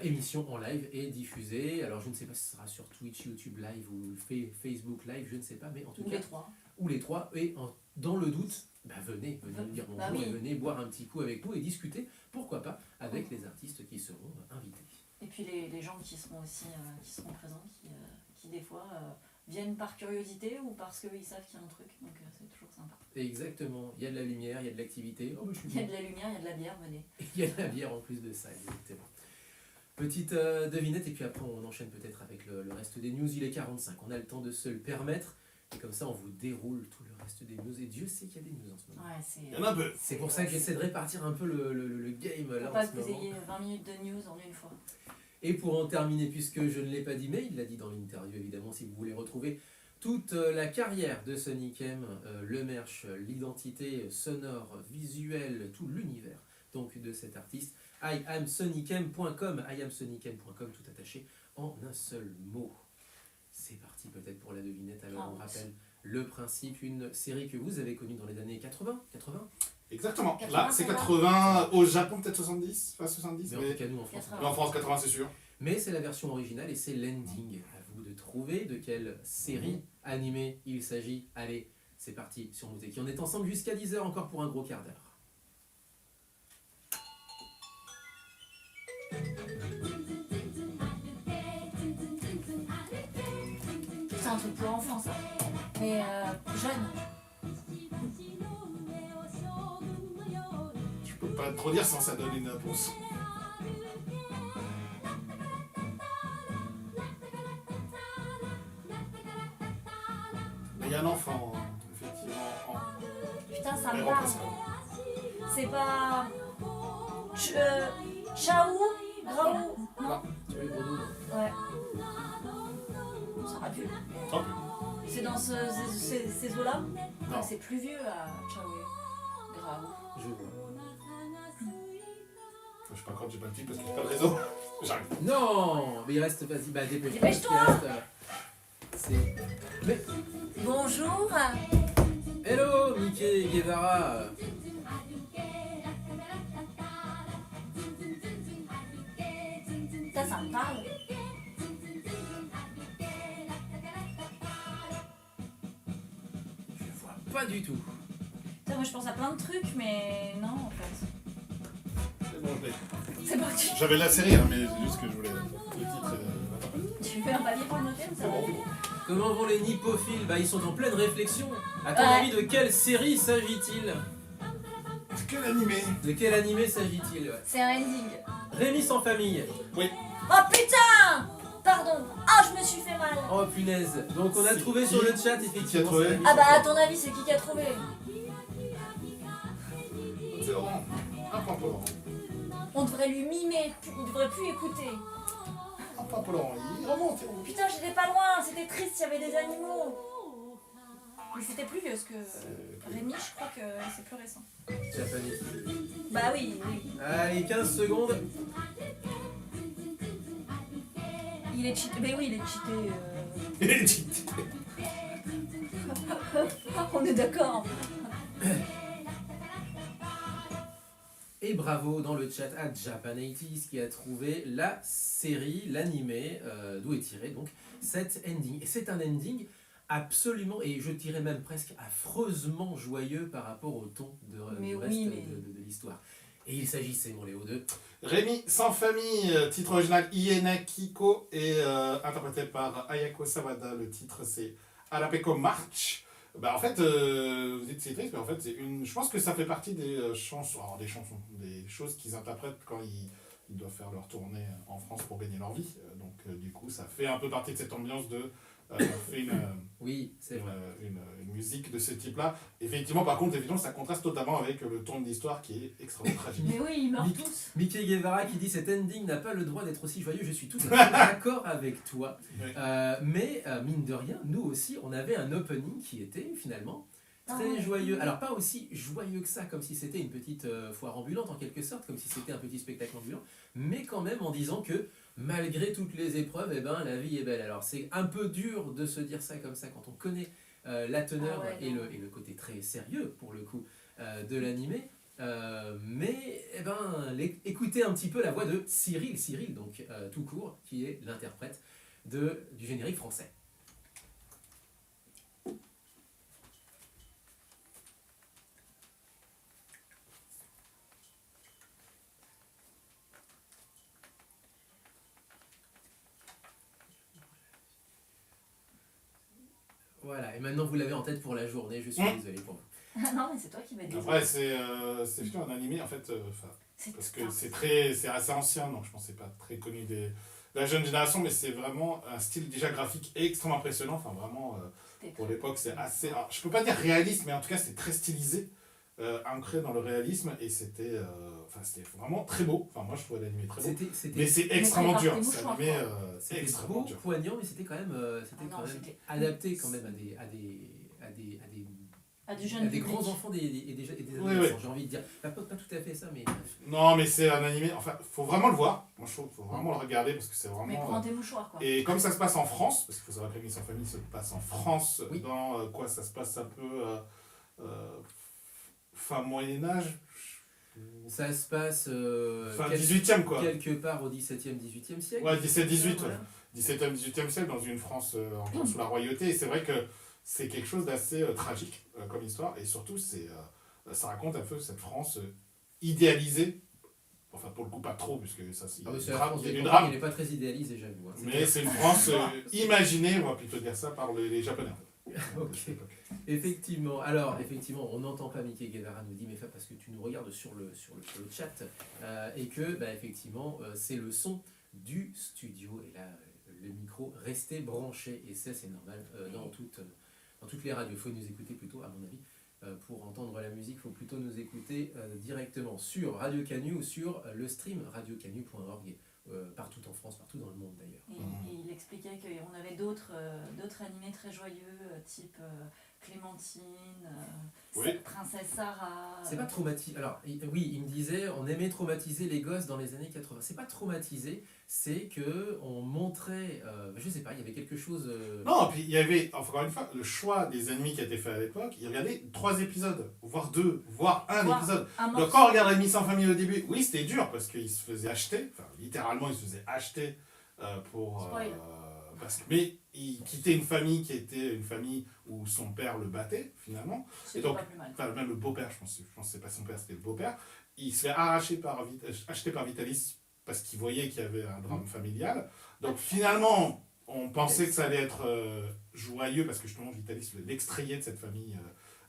Émission en live et diffusée. Alors je ne sais pas si ce sera sur Twitch, YouTube Live ou Facebook Live, je ne sais pas, mais en tout Ou cas, les trois. ou les trois. Et dans le doute, venez nous dire bonjour Bah oui. et venez boire un petit coup avec nous et discuter, pourquoi pas, avec les artistes qui seront invités. Et puis les gens qui seront aussi qui seront présents, qui des fois viennent par curiosité ou parce qu'ils savent qu'il y a un truc. Donc c'est toujours sympa. Exactement, il y a de la lumière, il y a de l'activité. Oh, je suis Il y a bien. de la lumière, il y a de la bière, venez. Il y a de la bière en plus de ça, exactement. Petite devinette, et puis après on enchaîne peut-être avec le reste des news. Il est 45, on a le temps de se le permettre. Et comme ça, on vous déroule tout le reste des news. Et Dieu sait qu'il y a des news en ce moment. Ouais, c'est. Il y en a un peu. C'est pour ça que j'essaie de répartir un peu le game là Faut en pas ce que vous moment. ayez 20 minutes de news en une fois. Et pour en terminer, puisque je ne l'ai pas dit, mais il l'a dit dans l'interview évidemment, si vous voulez retrouver toute la carrière de Sonic M, le merch, l'identité sonore, visuelle, tout l'univers donc de cet artiste, iamsonicm.com, iamsonicm.com tout attaché en un seul mot. C'est parti peut-être pour la devinette, alors on rappelle le principe, une série que vous avez connue dans les années 80. Exactement. 80, Là, c'est ça va. 80. Au Japon, peut-être 70. Pas 70. Mais en tout cas nous en France. 80. Mais en France, 80, c'est sûr. Mais c'est la version originale et c'est l'ending. À vous de trouver de quelle série animée il s'agit. Allez, c'est parti sur Mouteki. On est ensemble jusqu'à 10h encore pour un gros quart d'heure. C'est un truc pour enfants ça. Mais jeune. Tu peux pas trop dire sans ça donne une réponse. Mais il y a un enfant, effectivement. Putain, ça Mais me parle. remplaçable. C'est pas. Chaou Graou Tu veux le gros dos, non? Ouais. Ça aurait pu. Tant pis. C'est dans ces eaux-là. Non. C'est plus vieux à Chaou Graou. Je vois. Je sais pas quand j'ai pas le titre parce qu'il n'y a pas de réseau. J'arrive. Non, mais il reste, vas-y, bah dépêche-toi. Dépêche-toi. parce qu'il reste, c'est... Mais, Bonjour. hello, Mickey Guevara. Ça me parle. Je vois pas du tout. Putain, moi je pense à plein de trucs, mais non en fait. C'est bon, je l'ai. C'est parti. J'avais la série, hein, mais c'est juste que je voulais le titre. Tu veux un papier pour le noter ou ça va aller? Comment vont les nippophiles? Bah ils sont en pleine réflexion. À ton Ouais. avis, de quelle série s'agit-il? Quel animé? De quel animé s'agit-il? C'est un ending. Rémi sans famille. Oui. Oh putain! Pardon. Ah, je me suis fait mal. Oh punaise. Donc on a C'est trouvé qui sur le chat Qui a effectivement. trouvé c'est Rémi Ah sans bah à famille. ton avis, c'est qui a trouvé? C'est Laurent. Un point pour Laurent. On devrait lui mimer, il devrait plus écouter. Un point pour Laurent. Il remonte, il remonte. Putain, j'étais pas loin, c'était triste, il y avait des animaux. Mais c'était plus vieux ce que Rémi, je crois que c'est plus récent. Japanese. Bah oui, oui. Allez, 15 secondes. Il est cheaté. Mais oui, il est cheaté. Il est cheaté. On est d'accord. Et bravo dans le chat à Japan80s qui a trouvé la série, l'animé, d'où est tiré donc cet ending. Et c'est un ending absolument, et je dirais même presque affreusement joyeux par rapport au ton Mais du oui, reste mais- de l'histoire. Et il s'agissait, mon Léo, de... Rémi sans famille, titre original Iena Kiko et interprété par Ayako Sawada. Le titre c'est Arapeko March. Bah en fait, vous dites c'est triste, mais en fait c'est une. Je pense que ça fait partie des chansons, alors des chansons, des choses qu'ils interprètent quand ils doivent faire leur tournée en France pour gagner leur vie. Donc du coup, ça fait un peu partie de cette ambiance de fait Oui, c'est vrai. une musique de ce type-là. Effectivement, par contre, évidemment, ça contraste totalement avec le ton de l'histoire qui est extrêmement tragique. Mais oui, ils meurent tous. Mickey Guevara qui dit cet ending n'a pas le droit d'être aussi joyeux, je suis tout à fait d'accord avec toi. Oui. Mais mine de rien, nous aussi, on avait un opening qui était finalement très joyeux. Alors pas aussi joyeux que ça, comme si c'était une petite foire ambulante en quelque sorte, comme si c'était un petit spectacle ambulant, mais quand même en disant que malgré toutes les épreuves, eh ben, la vie est belle. Alors c'est un peu dur de se dire ça comme ça quand on connaît la teneur et le côté très sérieux pour le coup de l'animé. Mais eh ben, écoutez un petit peu la voix de Cyril donc tout court, qui est l'interprète du générique français. Voilà, et maintenant vous l'avez en tête pour la journée, je suis désolé pour vous. Non, mais c'est toi qui m'as dit. Après, c'est plutôt un animé, en fait, parce que c'est assez ancien, donc je pense que c'est pas très connu de la jeune génération, mais c'est vraiment un style déjà graphique extrêmement impressionnant, enfin vraiment, pour l'époque, c'est assez, alors, je peux pas dire réaliste, mais en tout cas, c'est très stylisé, ancré dans le réalisme, et c'était vraiment très beau, enfin moi je trouvais l'animé très beau, mais c'est extrêmement dur, c'est animé, c'est extrêmement beau, dur. poignant, mais c'était quand même, adapté quand même à des grands enfants et des adolescents, j'ai envie de dire. Pas tout à fait ça, mais... Non, mais c'est un animé, enfin, faut vraiment le voir. Moi, je trouve qu'il faut vraiment le regarder parce que c'est vraiment... Mais prends tes mouchoirs, quoi. Et comme ça se passe en France, parce qu'il faut savoir que Mission Famille se passe en France, Oui. dans quoi ça se passe un peu fin Moyen-Âge. Ça se passe... Fin 18e, quoi. Quelque part au 17e, 18e siècle. Ouais, 17-18, voilà. 17e, 18e siècle, dans une France encore sous la royauté. Et c'est vrai que c'est quelque chose d'assez tragique comme histoire. Et surtout, ça raconte un peu cette France idéalisée. Enfin, pour le coup, pas trop, puisque ça, c'est du drame. Il n'est pas très idéalisé, j'avoue. Hein. Mais c'est une France imaginée, on va plutôt dire ça, par les Japonais. Ok. Effectivement. Alors, effectivement, on n'entend pas Mickey Guevara nous dit, mais parce que tu nous regardes sur le chat, et que, effectivement, c'est le son du studio. Et là, le micro restait branché. Et ça, c'est normal. Dans toutes les radios, il faut nous écouter plutôt, à mon avis. Pour entendre la musique, il faut plutôt nous écouter directement sur Radio Canu ou sur le stream radiocanu.org, partout en France, partout dans le monde d'ailleurs. Et il expliquait qu'on avait d'autres animés très joyeux, type Clémentine, Princesse Sarah. C'est pas traumatisé. Alors, oui, il me disait, on aimait traumatiser les gosses dans les années 80. C'est pas traumatisé, c'est que on montrait, je sais pas, il y avait quelque chose. Non, puis il y avait, encore une fois, le choix des animés qui a été fait à l'époque. Il regardait 3 épisodes, voire 2, voire un épisode. Donc quand on regarde la Mission Famille au début, oui, c'était dur parce qu'il se faisait acheter, enfin littéralement, il se faisait acheter pour. Mais il quittait une famille qui était une famille où son père le battait finalement. Et donc, pas plus mal. Enfin, même le beau-père, je pense que c'est pas son père, c'était le beau-père. Il se fait acheter par Vitalis parce qu'il voyait qu'il y avait un drame familial. Donc finalement, on pensait que ça allait être joyeux parce que justement Vitalis l'extrayait de cette famille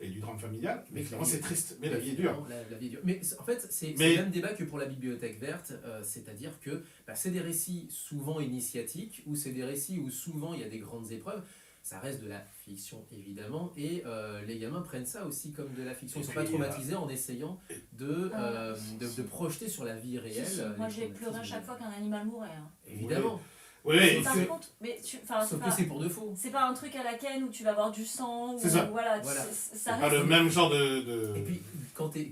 et du drame familial. Mais finalement, c'est triste. Mais la vie est dure. La vie est dure. Mais en fait, c'est le même débat que pour la Bibliothèque Verte, c'est-à-dire que c'est des récits souvent initiatiques, ou c'est des récits où souvent il y a des grandes épreuves. Ça reste de la fiction, évidemment, et les gamins prennent ça aussi comme de la fiction. Ils ne sont pas traumatisés en essayant de projeter sur la vie réelle. Moi, j'ai pleuré à chaque fois qu'un animal mourait. Hein. Évidemment. Oui, par contre, mais sauf que c'est pour de faux. C'est pas un truc à la Ken où tu vas avoir du sang. C'est ça. Voilà. C'est pas le même genre de... Et puis, quand t'es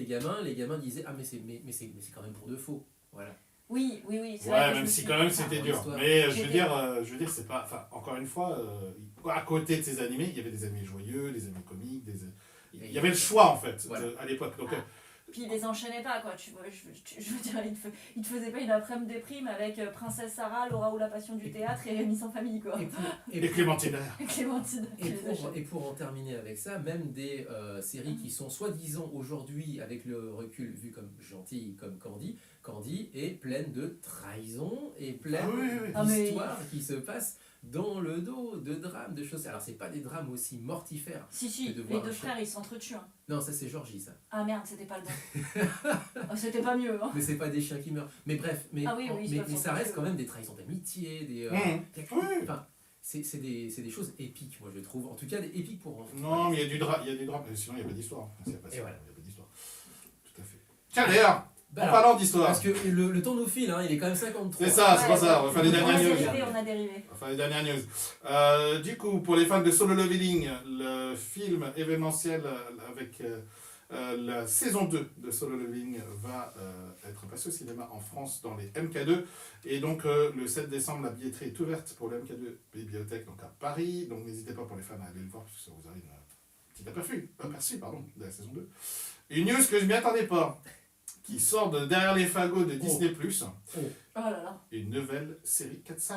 gamin, les gamins disaient « Ah, mais c'est quand même pour de faux. » Voilà. Oui. C'est vrai même si quand même c'était dur. Mais je veux dire, c'est pas... Enfin, encore une fois, à côté de ces animés, il y avait des animés joyeux, des animés comiques, il y avait le choix, en fait, à l'époque. Donc, puis il les enchaînait pas, quoi. Tu vois, je veux dire, il te faisait pas une après-midi déprime avec Princesse Sarah, Laura ou la Passion du théâtre et Rémi sans famille, quoi. Et Clémentine. Et pour en terminer avec ça, même des séries qui sont soi-disant aujourd'hui, avec le recul vu comme gentilles, comme Candy, est pleine de trahison et pleine d'histoires qui se passent dans le dos, de drames, de choses. Alors, c'est pas des drames aussi mortifères. Si, les deux frères, ils s'entretuent. Hein. Non, ça c'est Georgie, ça. Ah merde, c'était pas le bon. C'était pas mieux. Hein. Mais c'est pas des chiens qui meurent. Mais bref, mais ça reste quand même des trahisons d'amitié, c'est des choses épiques, moi je trouve. En tout cas, épiques pour enfants. Non, mais il y a du drame, sinon il n'y a pas d'histoire. Il n'y a pas Et voilà. d'histoire. Tout à fait. Tiens, d'ailleurs, Bah en alors, parlant d'histoire, parce que le temps nous file, hein, il est quand même 53. c'est ça, Ouais, on va faire les On a dernières news. dérivé, on a dérivé. Enfin, les dernières news. Du coup, pour les fans de Solo Leveling, le film événementiel avec la saison 2 de Solo Leveling va être passé au cinéma en France dans les MK2. Et donc, le 7 décembre, la billetterie est ouverte pour le MK2 Bibliothèque donc à Paris. Donc, n'hésitez pas pour les fans à aller le voir, parce que ça vous aura une petite aperçu de la saison 2. Une news que je ne m'y attendais pas, qui sort de derrière les fagots de Disney+. Oh là là. Une nouvelle série Katsai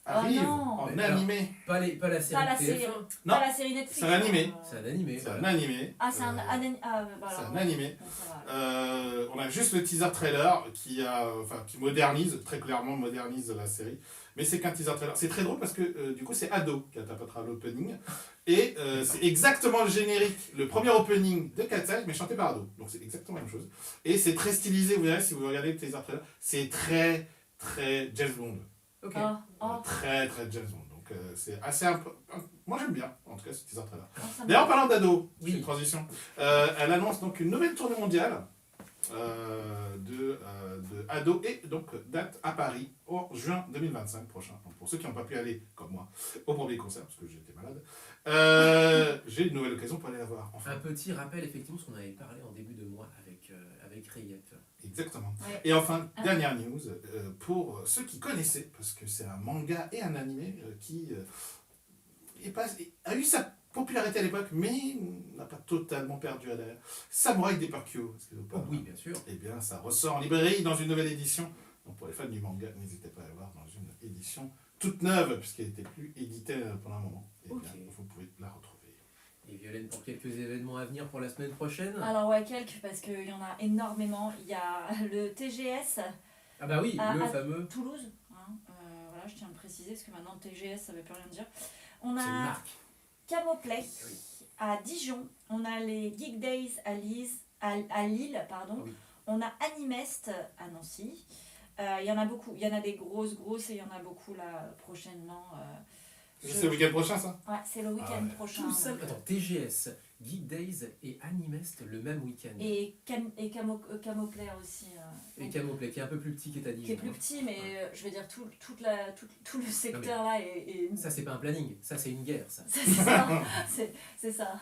arrive non. en Mais alors, animé. Pas la série la TF1. série. Non, Pas la série Netflix. c'est un animé. C'est un animé. C'est voilà. un animé. Ah, c'est un Euh, animé. Ah, voilà. c'est un animé. Bon, ça va. On a juste le teaser trailer qui modernise, très clairement modernise la série. Mais c'est qu'un teaser trailer. C'est très drôle parce que du coup c'est Ado qui interprétera l'opening. Et c'est exactement le générique, le premier opening de Katsai, mais chanté par Ado. Donc c'est exactement la même chose. Et c'est très stylisé, vous verrez si vous regardez le teaser trailer. C'est très très James Bond. Ok. Ah, ah, Très très James Bond. Donc c'est assez moi j'aime bien en tout cas ce teaser trailer. ah, ça me- D'ailleurs, en parlant d'Ado, Oui. c'est une transition, elle annonce donc une nouvelle tournée mondiale de Ado et donc date à Paris en juin 2025 prochain. Donc, pour ceux qui n'ont pas pu aller, comme moi, au premier concert, parce que j'étais malade, j'ai une nouvelle occasion pour aller la voir. Enfin, Un petit rappel, effectivement, ce qu'on avait parlé en début de mois avec Rayette. exactement. Ouais. Et enfin, dernière news, pour ceux qui connaissaient, parce que c'est un manga et un animé qui a eu sa popularité à l'époque, mais n'a pas totalement perdu à derrière. Samurai Deparkyo, est-ce que vous Oh parlez oui, bien sûr. Eh bien, ça ressort en librairie dans une nouvelle édition. Donc, pour les fans du manga, n'hésitez pas à la voir dans une édition toute neuve, puisqu'elle n'était plus éditée pendant un moment. Eh bien, Ok. vous pouvez la retrouver. Et Violaine, pour quelques événements à venir pour la semaine prochaine. Alors, ouais, quelques, parce qu'il y en a énormément. Il y a le TGS Ah bah oui, Ah, le ah. fameux. Toulouse. Hein, voilà, je tiens à le préciser, parce que maintenant, TGS, ça ne veut plus rien dire. On C'est une a marque. Camoplay Oui. à Dijon. On a les Geek Days à Lille. Pardon. Ah oui. On a Animest à Nancy. Il y en a beaucoup. Il y en a des grosses et il y en a beaucoup là prochainement. C'est le week-end prochain, ça Ouais, c'est le week-end Ah ouais. prochain. Tout ça, donc, attends, TGS, Geek Days et Animest le même week-end. et Camoplay aussi. Et Camoplay, qui est un peu plus petit qu'État-Dijon. Qui est plus petit, mais je veux dire, tout le secteur là est. Ça, c'est pas un planning, ça, c'est une guerre, ça. C'est ça. C'est ça.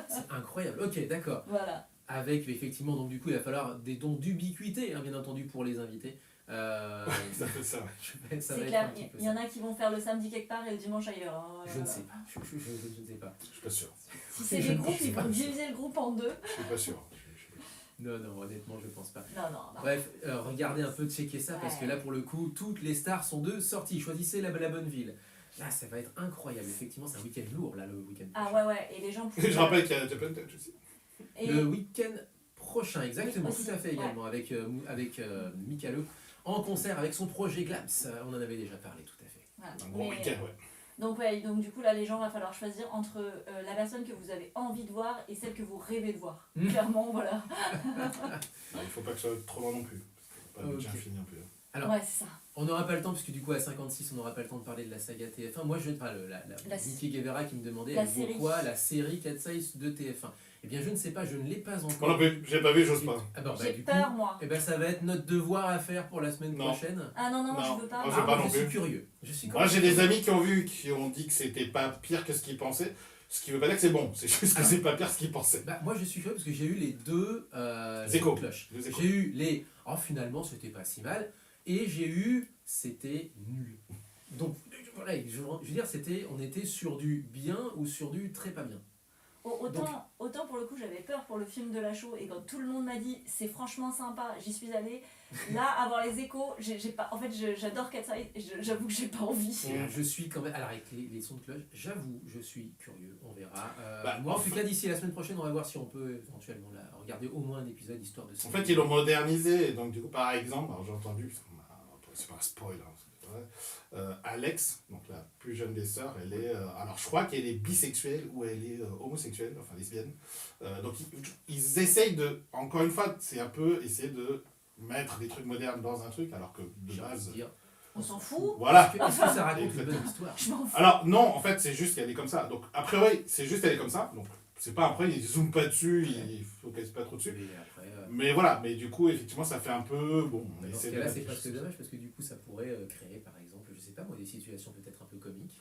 C'est incroyable. Ok, d'accord. Voilà. Avec, effectivement, donc du coup, il va falloir des dons d'ubiquité, hein, bien entendu, pour les invités. Ça fait ça, ouais. Ça C'est va être clair. un petit peu Il y en ça. a qui vont faire le samedi quelque part et le dimanche ailleurs. Hein. Je ne sais pas. Je ne sais pas. Je suis pas sûr. Si c'est Je des ne groupes, sais ils pas. vont diviser le groupe en deux. Je suis pas sûr. Non, honnêtement, je pense pas. Non, non, non. Bref, regardez un peu, checker ça, parce que Ouais. là, pour le coup, toutes les stars sont de sortie. Choisissez la bonne ville. Là, ça va être incroyable. Effectivement, c'est un week-end lourd, là, le week-end Ah prochain. ouais, et les gens Je rappelle qu'il y a Japan Touch aussi. Et Le week-end prochain, exactement, Oui, aussi, tout à fait ouais. également, avec Mikalo, en concert avec son projet Glams. On en avait déjà parlé, tout à fait. voilà. Un gros Mais- week-end, ouais. donc du coup là les gens va falloir choisir entre la personne que vous avez envie de voir et celle que vous rêvez de voir. Mm. Clairement, voilà. Il faut pas que ça soit trop long non plus. Pas de budget Ok. infini non plus. Alors, Ouais, c'est ça. On n'aura pas le temps, puisque du coup, à 56, on n'aura pas le temps de parler de la saga TF1. Moi, je pas La- Vicky Guevara qui me demandait la elle vaut série. quoi la série Katsai de TF1. Eh bien, je ne sais pas, je ne l'ai pas encore. Moi non plus, j'ai pas vu, j'ose pas. Ah bon, bah, J'ai du peur coup, moi. eh ben, ça va être notre devoir à faire pour la semaine Non. prochaine. Ah non, Non, je veux pas. moi, je veux Ah, pas moi, non je suis plus. curieux. Je suis Moi j'ai des amis qui ont vu, qui ont dit que c'était pas pire que ce qu'ils pensaient. Ce qui veut pas dire que c'est bon, c'est juste que c'est pas pire ce qu'ils pensaient. Bah, moi, je suis curieux parce que j'ai eu les deux Échos. cloches. Les échos. J'ai eu les oh, finalement, c'était pas si mal. Et j'ai eu c'était nul. Donc, voilà, je veux dire, on était sur du bien ou sur du très pas bien. Autant pour le coup j'avais peur pour le film de la show et quand tout le monde m'a dit c'est franchement sympa, j'y suis allée. Là, avoir les échos, j'ai pas. En fait, j'adore Katsai et j'avoue que j'ai pas envie. Je suis quand même. Alors, avec les sons de cloche, j'avoue, je suis curieux. On verra. Bah, moi, en enfin- tout cas, d'ici la semaine prochaine, on va voir si on peut éventuellement regarder au moins un épisode histoire de ça. En fait, ils l'ont modernisé. Et donc, du coup, par exemple, alors j'ai entendu, c'est pas un spoil, hein, c'est vrai, Alex, donc la plus jeune des sœurs, elle est. Alors, je crois qu'elle est bisexuelle ou elle est homosexuelle, enfin lesbienne. Donc, ils essayent de. Encore une fois, c'est un peu essayer de mettre des trucs modernes dans un truc, alors que de J'ai envie de base. dire. On s'en fout. Voilà. Est-ce que ça raconte une bonne histoire? Je m'en fous. Alors non, en fait, c'est juste qu'elle est comme ça. Donc après, oui, c'est juste qu'elle est comme ça. Donc c'est pas après, il zoome pas dessus, il focalise pas trop dessus. Mais après, Mais voilà, mais du coup, effectivement, ça fait un peu bon. On dans ce essaie de cas-là, mettre c'est des presque choses. dommage parce que du coup, ça pourrait créer, par exemple, je sais pas moi, des situations peut-être un peu comiques,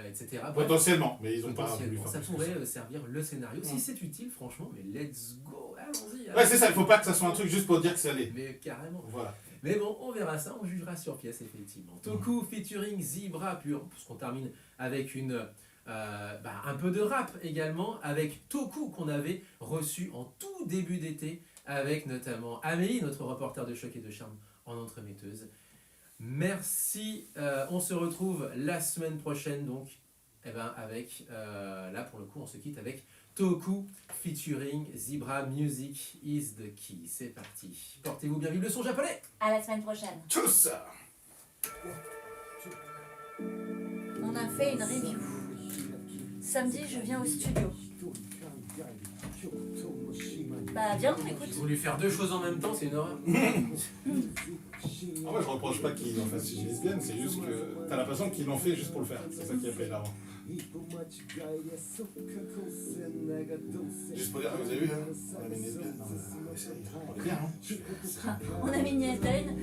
etc. Bref, Potentiellement, mais ils ont pas voulu potentiellement, faire ça plus que pourrait ça. servir le scénario. Si c'est utile, franchement, mais let's go, allons-y. Ouais, c'est ça. Il faut pas que ça soit un truc juste pour dire que c'est allé. Mais carrément. Voilà. Mais bon, on verra ça, on jugera sur pièce, effectivement. Toku featuring Zebra pur, puisqu'on termine avec un peu de rap également, avec Toku qu'on avait reçu en tout début d'été, avec notamment Amélie, notre reporter de choc et de charme en entremetteuse. Merci, on se retrouve la semaine prochaine, donc, avec, là pour le coup, on se quitte avec Toku featuring Zebra Music is the key. C'est parti. Portez-vous bien, vive le son japonais! À la semaine prochaine. Tchuss. On a fait une review. Samedi, je viens au studio. Bah viens, écoute. J'ai voulu faire deux choses en même temps, c'est une horreur. En vrai, je reproche pas qu'ils en fassent chez lesbiennes, c'est juste que t'as l'impression qu'ils l'ont fait juste pour le faire. C'est ça qui a fait l'argent. Juste pour dire, vous avez vu, hein, on a mis une lesbienne. Non, mais ça, on est bien, hein. On a mis une lesbienne,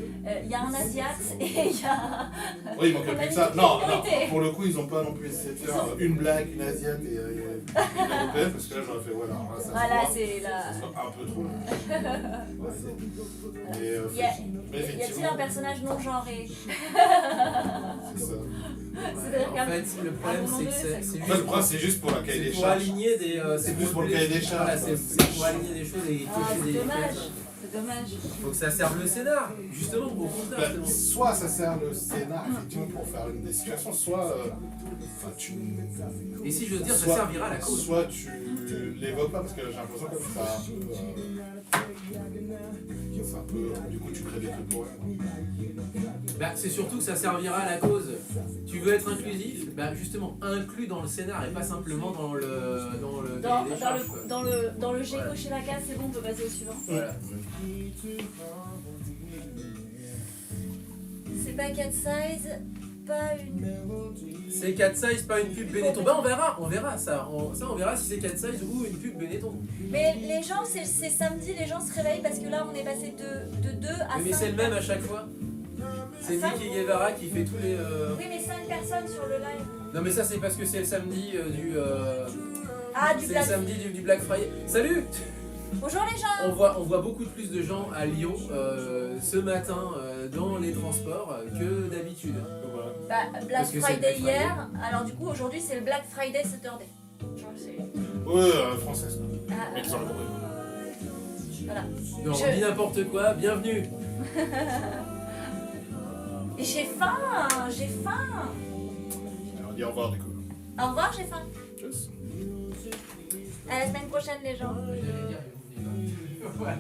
il y a un asiate et il y a... Oui, il manquait On a plus que mis ça. une Non, minorité. pour le coup, ils ont pas non plus essayé de faire une blague, une asiate et une européenne, parce que là, j'aurais fait, voilà, ça se Voilà, voit. c'est la... Ça soit un peu trop. Mais Y a- Y a-t-il effectivement, un personnage non genré? c'est ça. C'est-à-dire En qu'à fait, le problème, c'est que c'est En fait, le juste problème, c'est juste pour la cahier c'est des pour charges. aligner des. C'est juste pour le cahier des charges, Voilà, quoi. c'est pour aligner des choses et Ah, cocher c'est des. dommage. C'est dommage. Faut que ça serve le scénar, justement, au contraire. Bah, justement. soit ça sert le scénar effectivement pour faire une des situations, soit enfin, tu Et si j'ose dire, ça soit- servira à la cause. soit tu l'évoques pas parce que j'ai l'impression que c'est un peu du coup tu crées des trucs pour elle. Bah, c'est surtout que ça servira à la cause. Tu veux être inclusif, bah justement, inclus dans le scénar et pas simplement dans le cahier des charges, quoi. Dans le j'ai Voilà. coché la case, c'est bon, on peut passer au suivant. Voilà. C'est pas 4 size, pas une... C'est 4 size, pas une pub Benetton. Bah on verra ça. On verra si c'est 4 size ou une pub Benetton. Mais les gens, c'est samedi, les gens se réveillent parce que là, on est passé de 2 à 5. Mais c'est le même à chaque fois. C'est Cinq. Mickey Guevara qui fait tous les. Oui, mais 5 personnes sur le live. Non mais ça c'est parce que c'est le samedi Ah, du c'est le black. samedi du Black Friday. Salut. Bonjour les gens. On voit beaucoup plus de gens à Lyon ce matin dans les transports que d'habitude. Voilà. Bah, Black Parce que c'est Friday Black Friday. hier, alors du coup, aujourd'hui, c'est le Black Friday Saturday. Genre, c'est- Ouais, française. Ah, Mais ils ont compris. voilà. Non, Je- on dit n'importe quoi, bienvenue. Et j'ai faim, j'ai faim. On dit au revoir du coup. Au revoir, j'ai faim. Tchuss. À la semaine prochaine, les gens. J'allais dire, ils vont venir. Voilà.